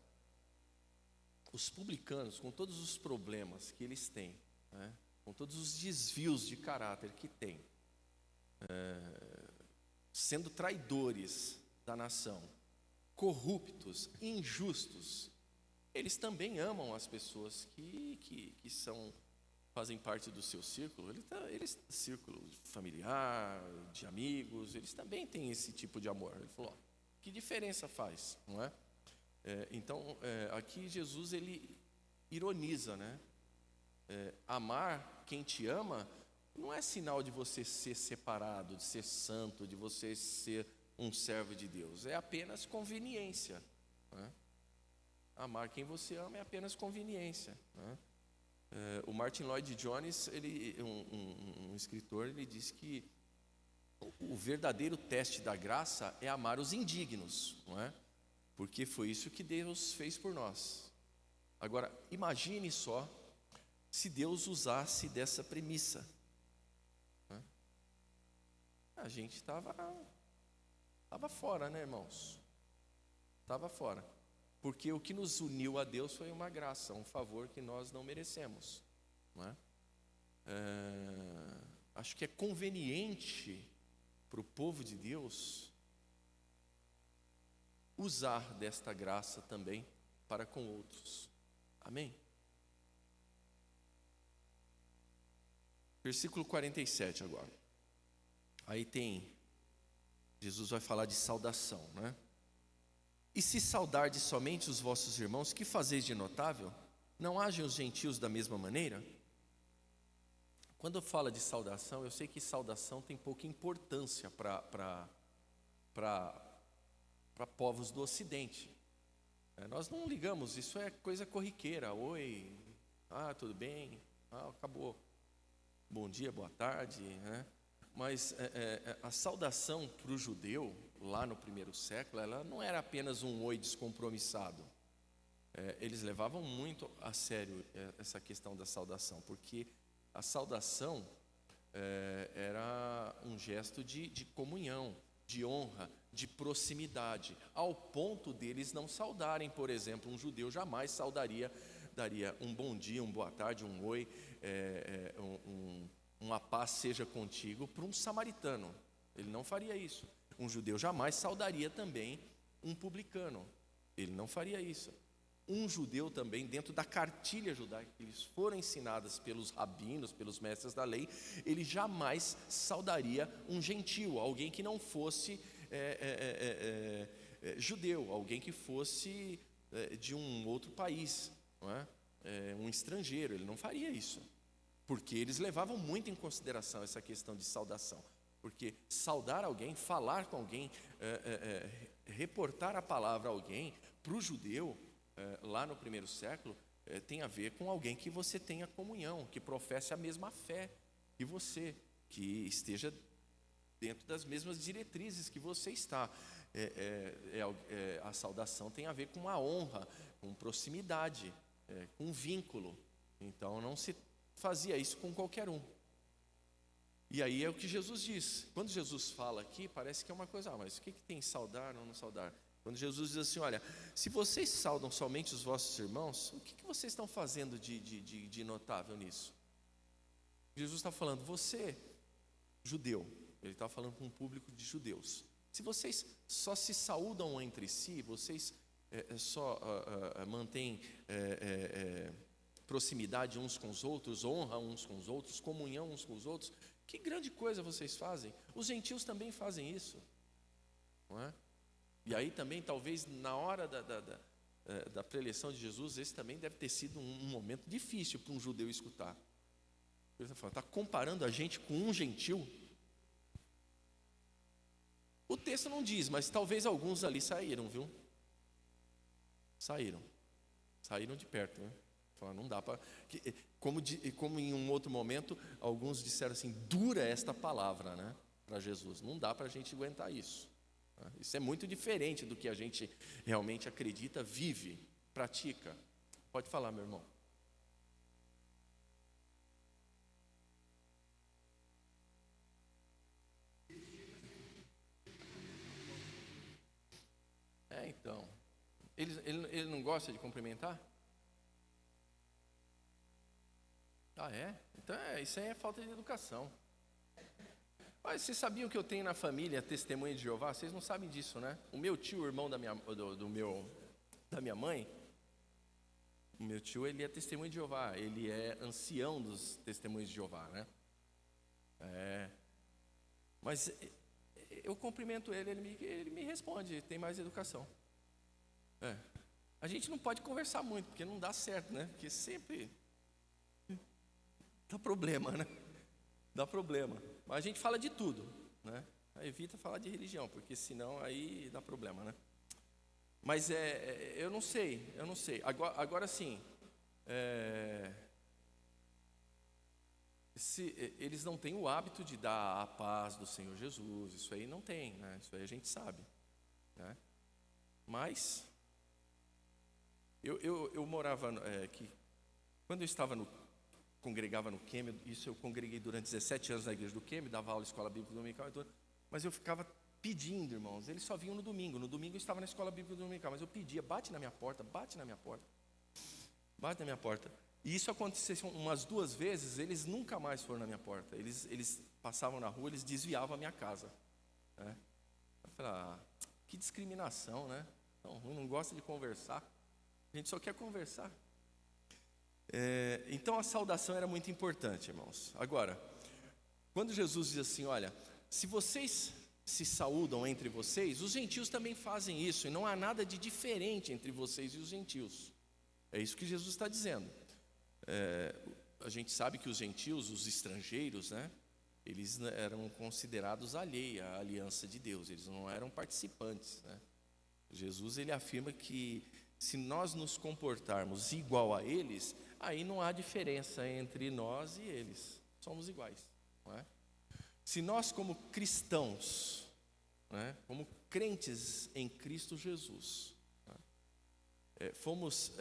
os publicanos, com todos os problemas que eles têm, né, com todos os desvios de caráter que têm, sendo traidores da nação, corruptos, injustos, eles também amam as pessoas que fazem parte do seu círculo. Eles círculo familiar, de amigos, eles também têm esse tipo de amor. Ele falou, que diferença faz, não é? Então, aqui Jesus, ele ironiza, né? Amar quem te ama não é sinal de você ser separado, de ser santo, de você ser um servo de Deus. É apenas conveniência, né? Amar quem você ama é apenas conveniência, né? O Martin Lloyd Jones, um escritor, ele diz que o verdadeiro teste da graça é amar os indignos, não é? Porque foi isso que Deus fez por nós. Agora, imagine só se Deus usasse dessa premissa, né? A gente estava fora, né, irmãos? Estava fora. Porque o que nos uniu a Deus foi uma graça, um favor que nós não merecemos, não é? Acho que é conveniente para o povo de Deus usar desta graça também para com outros. Amém? Versículo 47 agora. Aí Jesus vai falar de saudação, né? E se saudardes somente os vossos irmãos, que fazeis de notável? Não agem os gentios da mesma maneira? Quando eu falo de saudação, eu sei que saudação tem pouca importância para povos do Ocidente. Nós não ligamos, isso é coisa corriqueira. Oi, tudo bem, acabou. Bom dia, boa tarde, né? Mas a saudação para o judeu, lá no primeiro século, ela não era apenas um oi descompromissado. Eles levavam muito a sério essa questão da saudação, porque a saudação era um gesto de comunhão, de honra, de proximidade, ao ponto deles não saudarem. Por exemplo, um judeu jamais daria um bom dia, uma boa tarde, um oi, uma paz seja contigo para um samaritano. Ele não faria isso. Um judeu jamais saudaria também um publicano. Ele não faria isso. Um judeu também, dentro da cartilha judaica que eles foram ensinadas pelos rabinos, pelos mestres da lei, ele jamais saudaria um gentio, alguém que não fosse judeu, alguém que fosse de um outro país, não é? Um estrangeiro. Ele não faria isso, porque eles levavam muito em consideração essa questão de saudação. Porque saudar alguém, falar com alguém, reportar a palavra a alguém, para o judeu, lá no primeiro século, tem a ver com alguém que você tenha comunhão, que professe a mesma fé que você, que esteja dentro das mesmas diretrizes que você está. a saudação tem a ver com uma honra, com proximidade, com vínculo. Então não se fazia isso com qualquer um. E aí é o que Jesus diz. Quando Jesus fala aqui, parece que é uma coisa, mas o que tem saudar ou não saudar? Quando Jesus diz assim, olha, se vocês saudam somente os vossos irmãos, o que vocês estão fazendo de notável nisso? Jesus está falando, você, judeu, ele está falando com um público de judeus. Se vocês só se saúdam entre si, vocês só mantêm proximidade uns com os outros, honra uns com os outros, comunhão uns com os outros, que grande coisa vocês fazem. Os gentios também fazem isso, não é? E aí também, talvez, na hora da preleção de Jesus, esse também deve ter sido um momento difícil para um judeu escutar. Ele está comparando a gente com um gentil? O texto não diz, mas talvez alguns ali saíram, viu? Saíram de perto, né? Falaram, não dá para... Como em um outro momento, alguns disseram assim, dura esta palavra, né? Para Jesus, não dá para a gente aguentar isso. Isso é muito diferente do que a gente realmente acredita, vive, pratica. Pode falar, meu irmão. Então, ele não gosta de cumprimentar? Ah, é? Então, isso aí é falta de educação. Mas vocês sabiam que eu tenho na família testemunha de Jeová? Vocês não sabem disso, né? O meu tio, irmão da minha mãe, o meu tio, ele é testemunha de Jeová. Ele é ancião dos testemunhos de Jeová, né? Mas eu cumprimento ele me responde, tem mais educação. A gente não pode conversar muito, porque não dá certo, né? Porque sempre dá problema, né? Dá problema. Mas a gente fala de tudo, né? Evita falar de religião, porque senão aí dá problema, né? Mas eu não sei. Agora sim, se eles não têm o hábito de dar a paz do Senhor Jesus, isso aí não tem, né? Isso aí a gente sabe, né? Mas eu morava aqui, quando eu estava congregava no QEM, isso eu congreguei durante 17 anos na igreja do QEM, dava aula em escola bíblica dominical, mas eu ficava pedindo, irmãos, eles só vinham no domingo eu estava na escola bíblica dominical, mas eu pedia, bate na minha porta, e isso aconteceu umas 2 vezes, eles nunca mais foram na minha porta, eles passavam na rua, eles desviavam a minha casa, né? Eu falei, que discriminação, né? Não gosta de conversar, a gente só quer conversar. Então a saudação era muito importante, irmãos. Agora, quando Jesus diz assim, olha, se vocês se saúdam entre vocês, os gentios também fazem isso, e não há nada de diferente entre vocês e os gentios. É isso que Jesus está dizendo. A gente sabe que os gentios, os estrangeiros, né, eles eram considerados alheios à aliança de Deus, eles não eram participantes, né? Jesus, ele afirma que se nós nos comportarmos igual a eles, aí não há diferença entre nós e eles, somos iguais, não é? Se nós como cristãos, né, como crentes em Cristo Jesus, né, fomos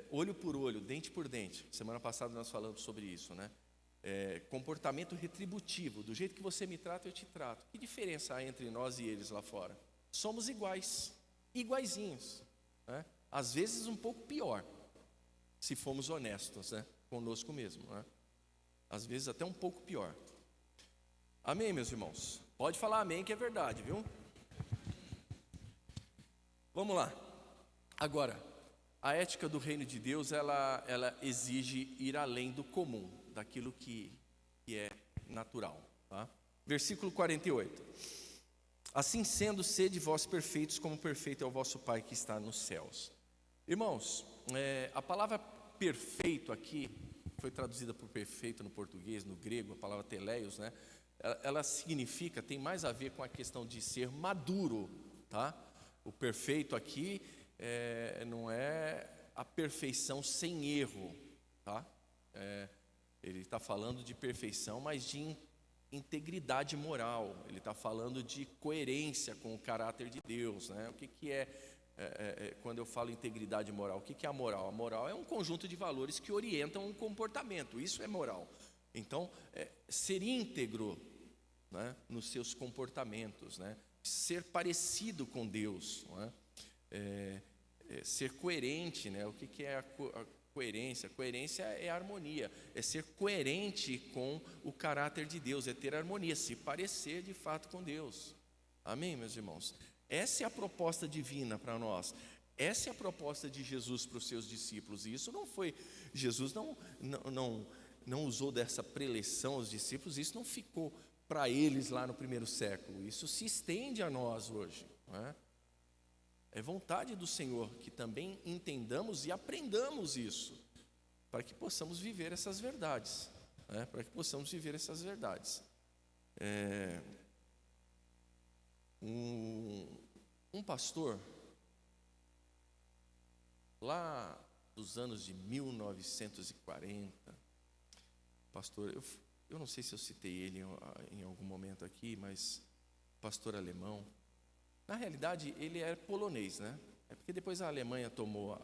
olho por olho, dente por dente, semana passada nós falamos sobre isso, né? Comportamento retributivo, do jeito que você me trata, eu te trato. Que diferença há entre nós e eles lá fora? Somos iguais, iguaizinhos, né? Às vezes um pouco pior, se formos honestos, né, conosco mesmo, né? Às vezes até um pouco pior. Amém, meus irmãos? Pode falar amém, que é verdade, viu? Vamos lá. Agora, a ética do reino de Deus, ela exige ir além do comum, daquilo que é natural, tá? Versículo 48. Assim sendo, sede vós perfeitos, como perfeito é o vosso Pai que está nos céus. Irmãos, a palavra perfeito aqui, foi traduzida por perfeito no português, no grego, a palavra teleios, né? Ela significa, tem mais a ver com a questão de ser maduro, tá? O perfeito aqui não é a perfeição sem erro, tá? Ele está falando de perfeição, mas de integridade moral, ele está falando de coerência com o caráter de Deus, né? O que quando eu falo integridade moral, o que é a moral? A moral é um conjunto de valores que orientam o comportamento, isso é moral. Então, ser íntegro, né, nos seus comportamentos, né? Ser parecido com Deus, não é? Ser coerente, né? O que é a coerência? Coerência é harmonia, é ser coerente com o caráter de Deus, é ter harmonia, se parecer de fato com Deus. Amém, meus irmãos? Essa é a proposta divina para nós. Essa é a proposta de Jesus para os seus discípulos. E isso não foi, Jesus não usou dessa preleção aos discípulos, isso não ficou para eles lá no primeiro século. Isso se estende a nós hoje, não é? É vontade do Senhor que também entendamos e aprendamos isso, para que possamos viver essas verdades, né? Para que possamos viver essas verdades. Um pastor, lá dos anos de 1940, pastor, eu não sei se eu citei ele em algum momento aqui, mas pastor alemão. Na realidade, ele é polonês, né? É porque depois a Alemanha tomou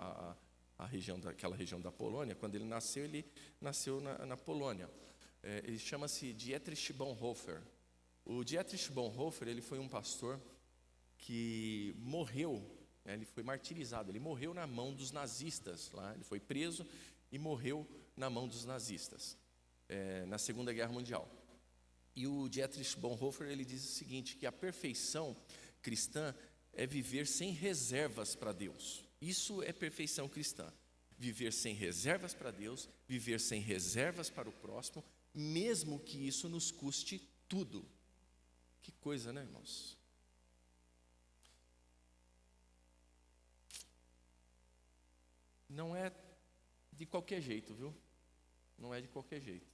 aquela região da Polônia. Quando ele nasceu na Polônia. Ele chama-se Dietrich Bonhoeffer. O Dietrich Bonhoeffer, ele foi um pastor que morreu, né? Ele foi martirizado, ele morreu na mão dos nazistas lá. Ele foi preso e morreu na mão dos nazistas, na Segunda Guerra Mundial. E o Dietrich Bonhoeffer, ele diz o seguinte, que a perfeição cristã é viver sem reservas para Deus. Isso é perfeição cristã. Viver sem reservas para Deus, viver sem reservas para o próximo, mesmo que isso nos custe tudo. Que coisa, né, irmãos? Não é de qualquer jeito, viu? Não é de qualquer jeito.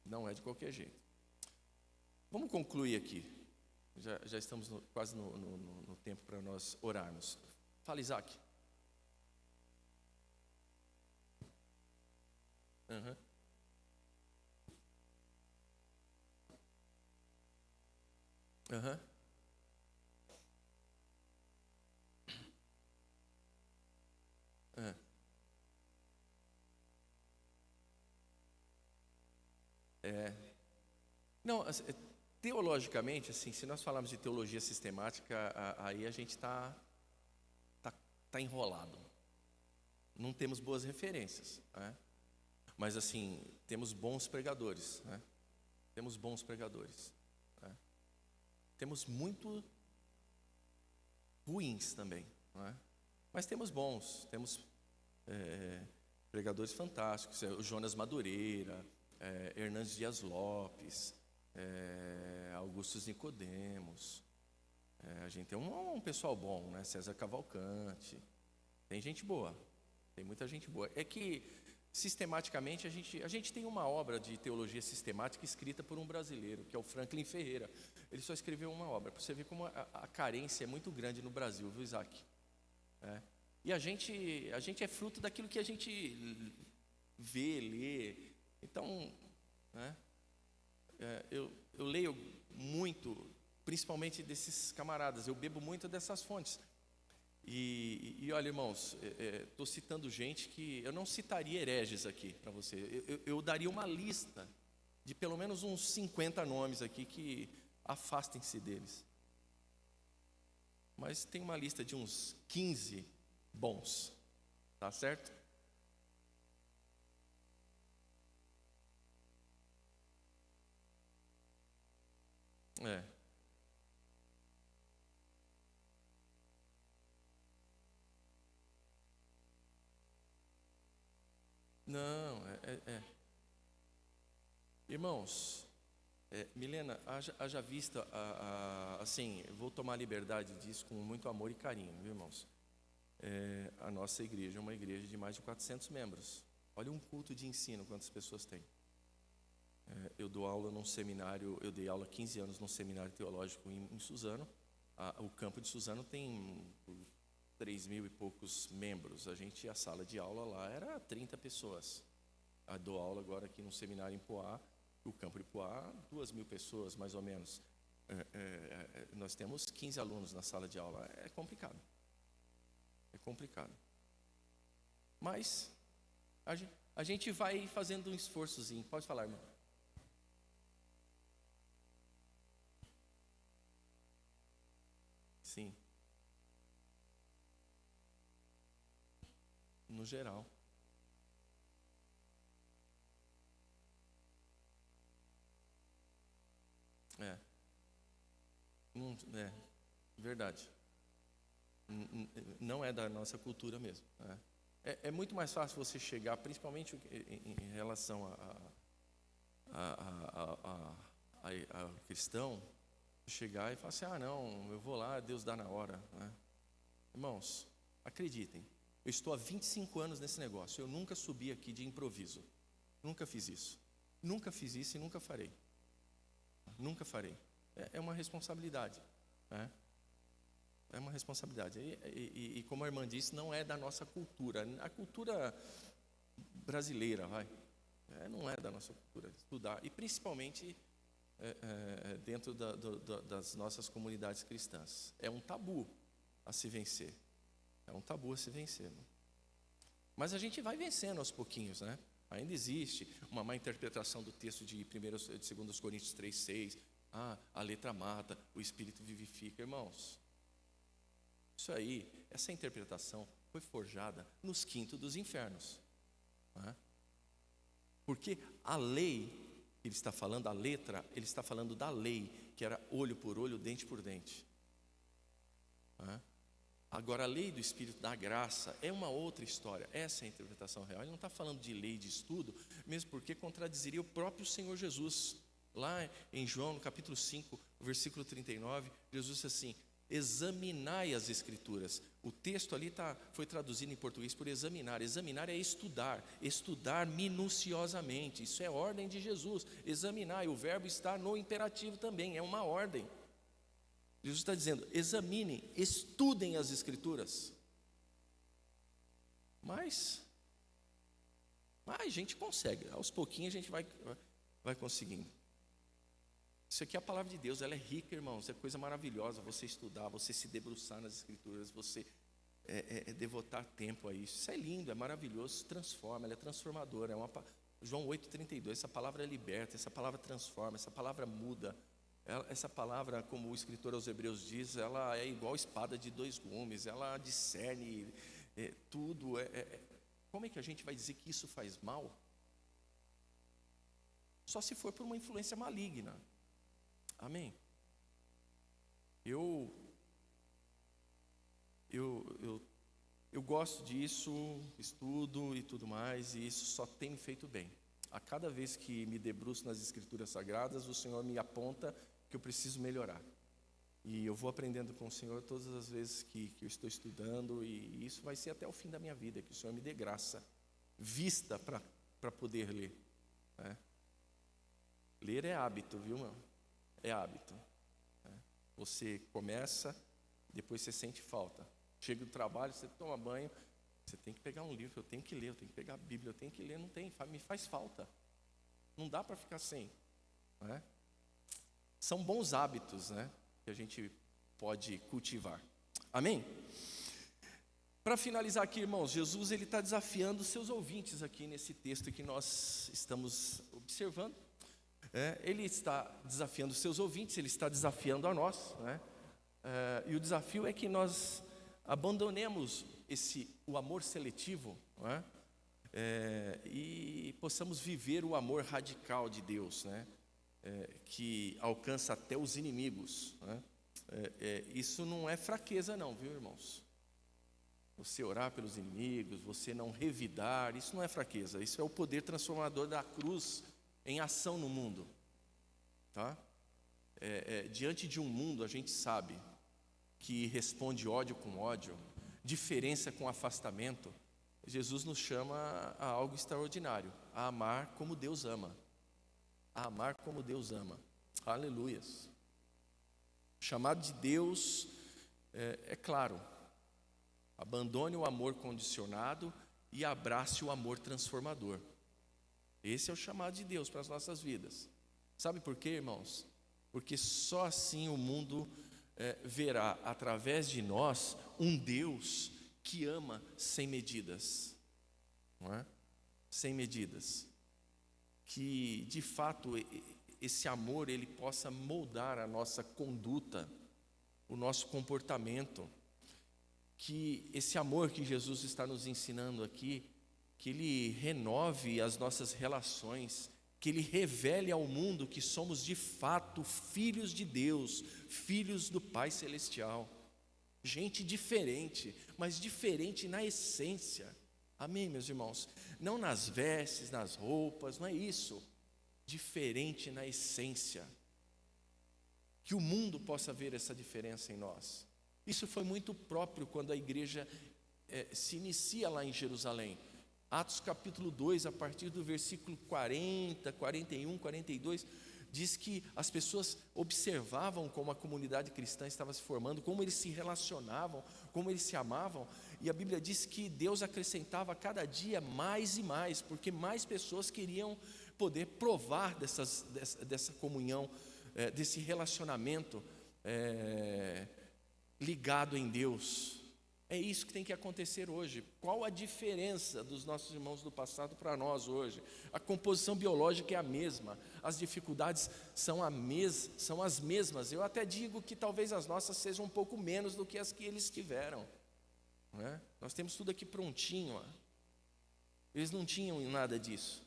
Não é de qualquer jeito. Vamos concluir aqui. Já estamos quase no tempo para nós orarmos. Fala, Isaac. Uhum. Uhum. Uhum. Não, teologicamente, assim, se nós falarmos de teologia sistemática, aí a gente está enrolado. Não temos boas referências, né? Mas, assim, temos bons pregadores, né? Temos bons pregadores, né? Temos muito ruins também, não é? Mas temos bons, temos pregadores fantásticos, o Jonas Madureira, Hernandes Dias Lopes, Augustus Nicodemos, a gente tem um pessoal bom, né? César Cavalcante, tem gente boa, tem muita gente boa. É que sistematicamente a gente tem uma obra de teologia sistemática escrita por um brasileiro, que é o Franklin Ferreira. Ele só escreveu uma obra, para você ver como a carência é muito grande no Brasil, viu, Isaac? E a gente é fruto daquilo que a gente vê, lê. Então, né? Eu leio muito, principalmente desses camaradas, eu bebo muito dessas fontes. E olha, irmãos, estou citando gente que eu não citaria hereges aqui para você. Eu daria uma lista de pelo menos uns 50 nomes aqui que afastem-se deles. Mas tem uma lista de uns 15 bons, tá certo? Não, Irmãos, Milena, haja vista, assim, eu vou tomar liberdade disso com muito amor e carinho, viu, irmãos? A nossa igreja é uma igreja de mais de 400 membros. Olha um culto de ensino, quantas pessoas tem. Eu dou aula num seminário, eu dei aula 15 anos num seminário teológico em Suzano. O campo de Suzano tem 3.000 e poucos membros. A sala de aula lá era 30 pessoas. Dou aula agora aqui num seminário em Poá, O Campo de Poá, 2.000 pessoas, mais ou menos. Nós temos 15 alunos na sala de aula. É complicado. É complicado. Mas a gente vai fazendo um esforçozinho. Pode falar, irmão. Sim. No geral. Verdade. Não é da nossa cultura mesmo. É muito mais fácil você chegar, principalmente em relação a cristão, chegar e falar assim: não, eu vou lá, Deus dá na hora. Irmãos, acreditem, eu estou há 25 anos nesse negócio, eu nunca subi aqui de improviso, nunca fiz isso. Nunca fiz isso e nunca farei. Nunca farei. É uma responsabilidade. É uma responsabilidade. E como a irmã disse, não é da nossa cultura. A cultura brasileira, não é da nossa cultura estudar. E principalmente dentro das nossas comunidades cristãs. É um tabu a se vencer. É um tabu a se vencer. Mas a gente vai vencendo aos pouquinhos, né? Ainda existe uma má interpretação do texto de 2 Coríntios 3,6. A letra mata, o Espírito vivifica. Irmãos, isso aí, essa interpretação foi forjada nos quintos dos infernos. Porque a lei que ele está falando, a letra, ele está falando da lei, que era olho por olho, dente por dente. Agora, a lei do Espírito da graça é uma outra história. Essa é a interpretação real. Ele não está falando de lei de estudo, mesmo porque contradiziria o próprio Senhor Jesus. Lá em João, no capítulo 5, versículo 39, Jesus disse assim: examinai as Escrituras. O texto ali foi traduzido em português por examinar. Examinar é estudar, estudar minuciosamente. Isso é ordem de Jesus. Examinar, o verbo está no imperativo também, é uma ordem. Jesus está dizendo: examinem, estudem as Escrituras. Mas a gente consegue, aos pouquinhos a gente vai conseguindo. Isso aqui é a palavra de Deus, ela é rica, irmãos, é coisa maravilhosa você estudar, você se debruçar nas Escrituras, você devotar tempo a isso. Isso é lindo, é maravilhoso, transforma, ela é transformadora. João 8,32, essa palavra liberta, essa palavra transforma, essa palavra muda. Essa palavra, como o escritor aos Hebreus diz, ela é igual espada de 2 gumes, ela discerne tudo. Como é que a gente vai dizer que isso faz mal? Só se for por uma influência maligna. Amém? Eu gosto disso, estudo e tudo mais, e isso só tem me feito bem. A cada vez que me debruço nas Escrituras Sagradas, o Senhor me aponta que eu preciso melhorar. E eu vou aprendendo com o Senhor todas as vezes que eu estou estudando, e isso vai ser até o fim da minha vida, que o Senhor me dê graça, vista para poder ler. Ler é hábito, viu, irmão? É hábito. Você começa, depois você sente falta. Chega do trabalho, você toma banho, você tem que pegar um livro, eu tenho que ler, eu tenho que pegar a Bíblia, eu tenho que ler, não tem, me faz falta. Não dá para ficar sem. São bons hábitos, que a gente pode cultivar. Amém? Para finalizar aqui, irmãos, Jesus está desafiando os seus ouvintes aqui nesse texto que nós estamos observando. Ele está desafiando os seus ouvintes, ele está desafiando a nós. E o desafio é que nós abandonemos o amor seletivo, e possamos viver o amor radical de Deus, que alcança até os inimigos. Isso não é fraqueza não, viu, irmãos? Você orar pelos inimigos, você não revidar, isso não é fraqueza, isso é o poder transformador da cruz em ação no mundo. Diante de um mundo, a gente sabe que responde ódio com ódio, diferença com afastamento. Jesus nos chama a algo extraordinário, a amar como Deus ama. A amar como Deus ama. Aleluias. O chamado de Deus é claro: abandone o amor condicionado e abrace o amor transformador. Esse é o chamado de Deus para as nossas vidas. Sabe por quê, irmãos? Porque só assim o mundo verá através de nós um Deus que ama sem medidas, não é? Sem medidas. Que de fato esse amor ele possa moldar a nossa conduta, o nosso comportamento. Que esse amor que Jesus está nos ensinando aqui, que ele renove as nossas relações, que ele revele ao mundo que somos de fato filhos de Deus, filhos do Pai Celestial. Gente diferente, mas diferente na essência. Amém, meus irmãos? Não nas vestes, nas roupas, não é isso. Diferente na essência. Que o mundo possa ver essa diferença em nós. Isso foi muito próprio quando a igreja se inicia lá em Jerusalém. Atos capítulo 2, a partir do versículo 40, 41, 42, diz que as pessoas observavam como a comunidade cristã estava se formando, como eles se relacionavam, como eles se amavam, e a Bíblia diz que Deus acrescentava a cada dia mais e mais, porque mais pessoas queriam poder provar dessa comunhão, desse relacionamento ligado em Deus. É isso que tem que acontecer hoje. Qual a diferença dos nossos irmãos do passado para nós hoje? A composição biológica é a mesma, as dificuldades são as mesmas. Eu até digo que talvez as nossas sejam um pouco menos do que as que eles tiveram, não é? Nós temos tudo aqui prontinho, ó. Eles não tinham nada disso.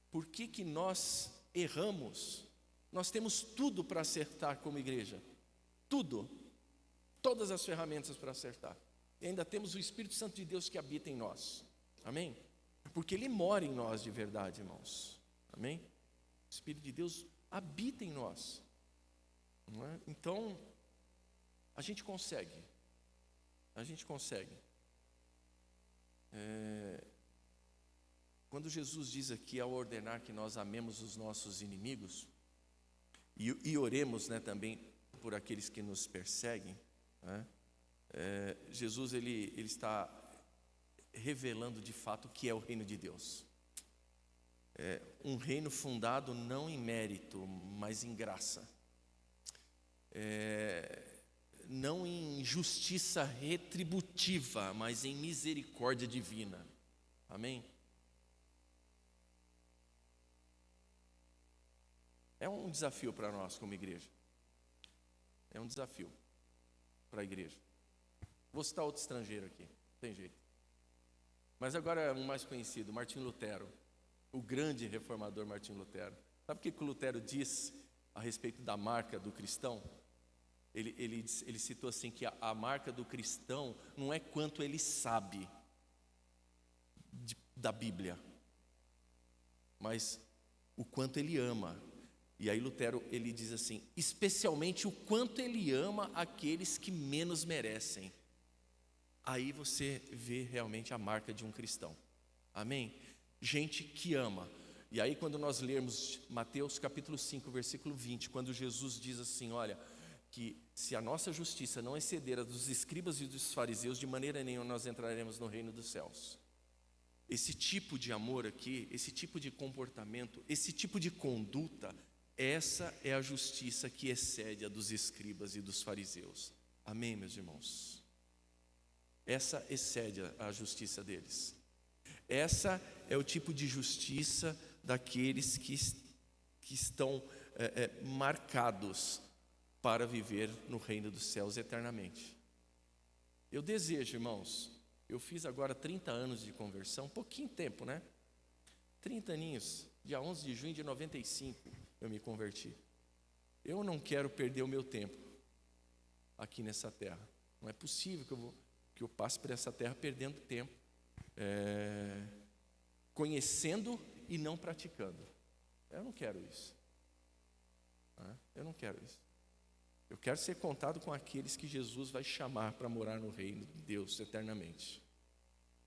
Por que nós erramos? Nós temos tudo para acertar como igreja, tudo. Todas as ferramentas para acertar. E ainda temos o Espírito Santo de Deus que habita em nós. Amém? Porque Ele mora em nós de verdade, irmãos. Amém? O Espírito de Deus habita em nós. Não é? Então, a gente consegue. A gente consegue. Quando Jesus diz aqui, ao ordenar que nós amemos os nossos inimigos, e oremos, né, também por aqueles que nos perseguem, Jesus ele está revelando de fato o que é o reino de Deus. Um reino fundado não em mérito, mas em graça. Não em justiça retributiva, mas em misericórdia divina. Amém? É um desafio para nós como igreja. É um desafio para a igreja. Vou citar outro estrangeiro aqui, não tem jeito. Mas agora um mais conhecido, Martinho Lutero, o grande reformador Martinho Lutero. Sabe o que o Lutero diz a respeito da marca do cristão? Ele citou assim que a marca do cristão não é quanto ele sabe da Bíblia, mas o quanto ele ama. E aí Lutero, ele diz assim, especialmente o quanto ele ama aqueles que menos merecem. Aí você vê realmente a marca de um cristão. Amém? Gente que ama. E aí quando nós lermos Mateus capítulo 5, versículo 20, quando Jesus diz assim, olha, que se a nossa justiça não exceder a dos escribas e dos fariseus, de maneira nenhuma nós entraremos no reino dos céus. Esse tipo de amor aqui, esse tipo de comportamento, esse tipo de conduta, essa é a justiça que excede a dos escribas e dos fariseus. Amém, meus irmãos? Essa excede a justiça deles. Essa é o tipo de justiça daqueles que estão marcados para viver no reino dos céus eternamente. Eu desejo, irmãos, eu fiz agora 30 anos de conversão, pouquinho tempo, né? 30 aninhos, dia 11 de junho de 95. Eu me converti. Eu não quero perder o meu tempo aqui nessa terra. Não é possível que eu passe por essa terra perdendo tempo, conhecendo e não praticando. Eu não quero isso. Eu não quero isso. Eu quero ser contado com aqueles que Jesus vai chamar para morar no reino de Deus eternamente.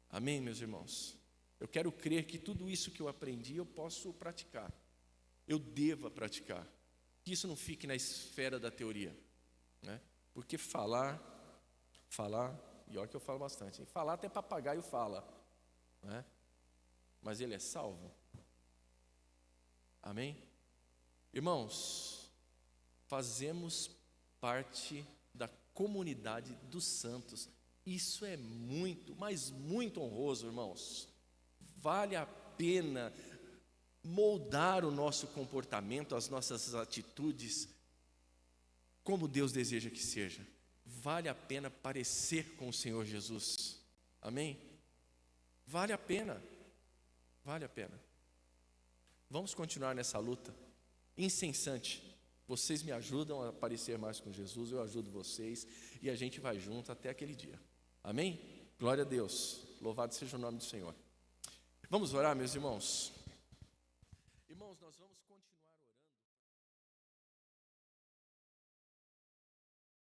Amém, meus irmãos? Eu quero crer que tudo isso que eu aprendi eu posso praticar. Eu deva praticar, que isso não fique na esfera da teoria, né? Porque falar, e olha que eu falo bastante, hein? Falar até papagaio fala, né? Mas ele é salvo? Amém? Irmãos, fazemos parte da comunidade dos santos. Isso é muito, mas muito honroso, irmãos. Vale a pena moldar o nosso comportamento, as nossas atitudes, como Deus deseja que seja. Vale a pena parecer com o Senhor Jesus. Amém? Vale a pena. Vale a pena. Vamos continuar nessa luta incessante. Vocês me ajudam a parecer mais com Jesus, eu ajudo vocês, e a gente vai junto até aquele dia. Amém? Glória a Deus. Louvado seja o nome do Senhor. Vamos orar, meus irmãos? Irmãos, nós vamos continuar orando.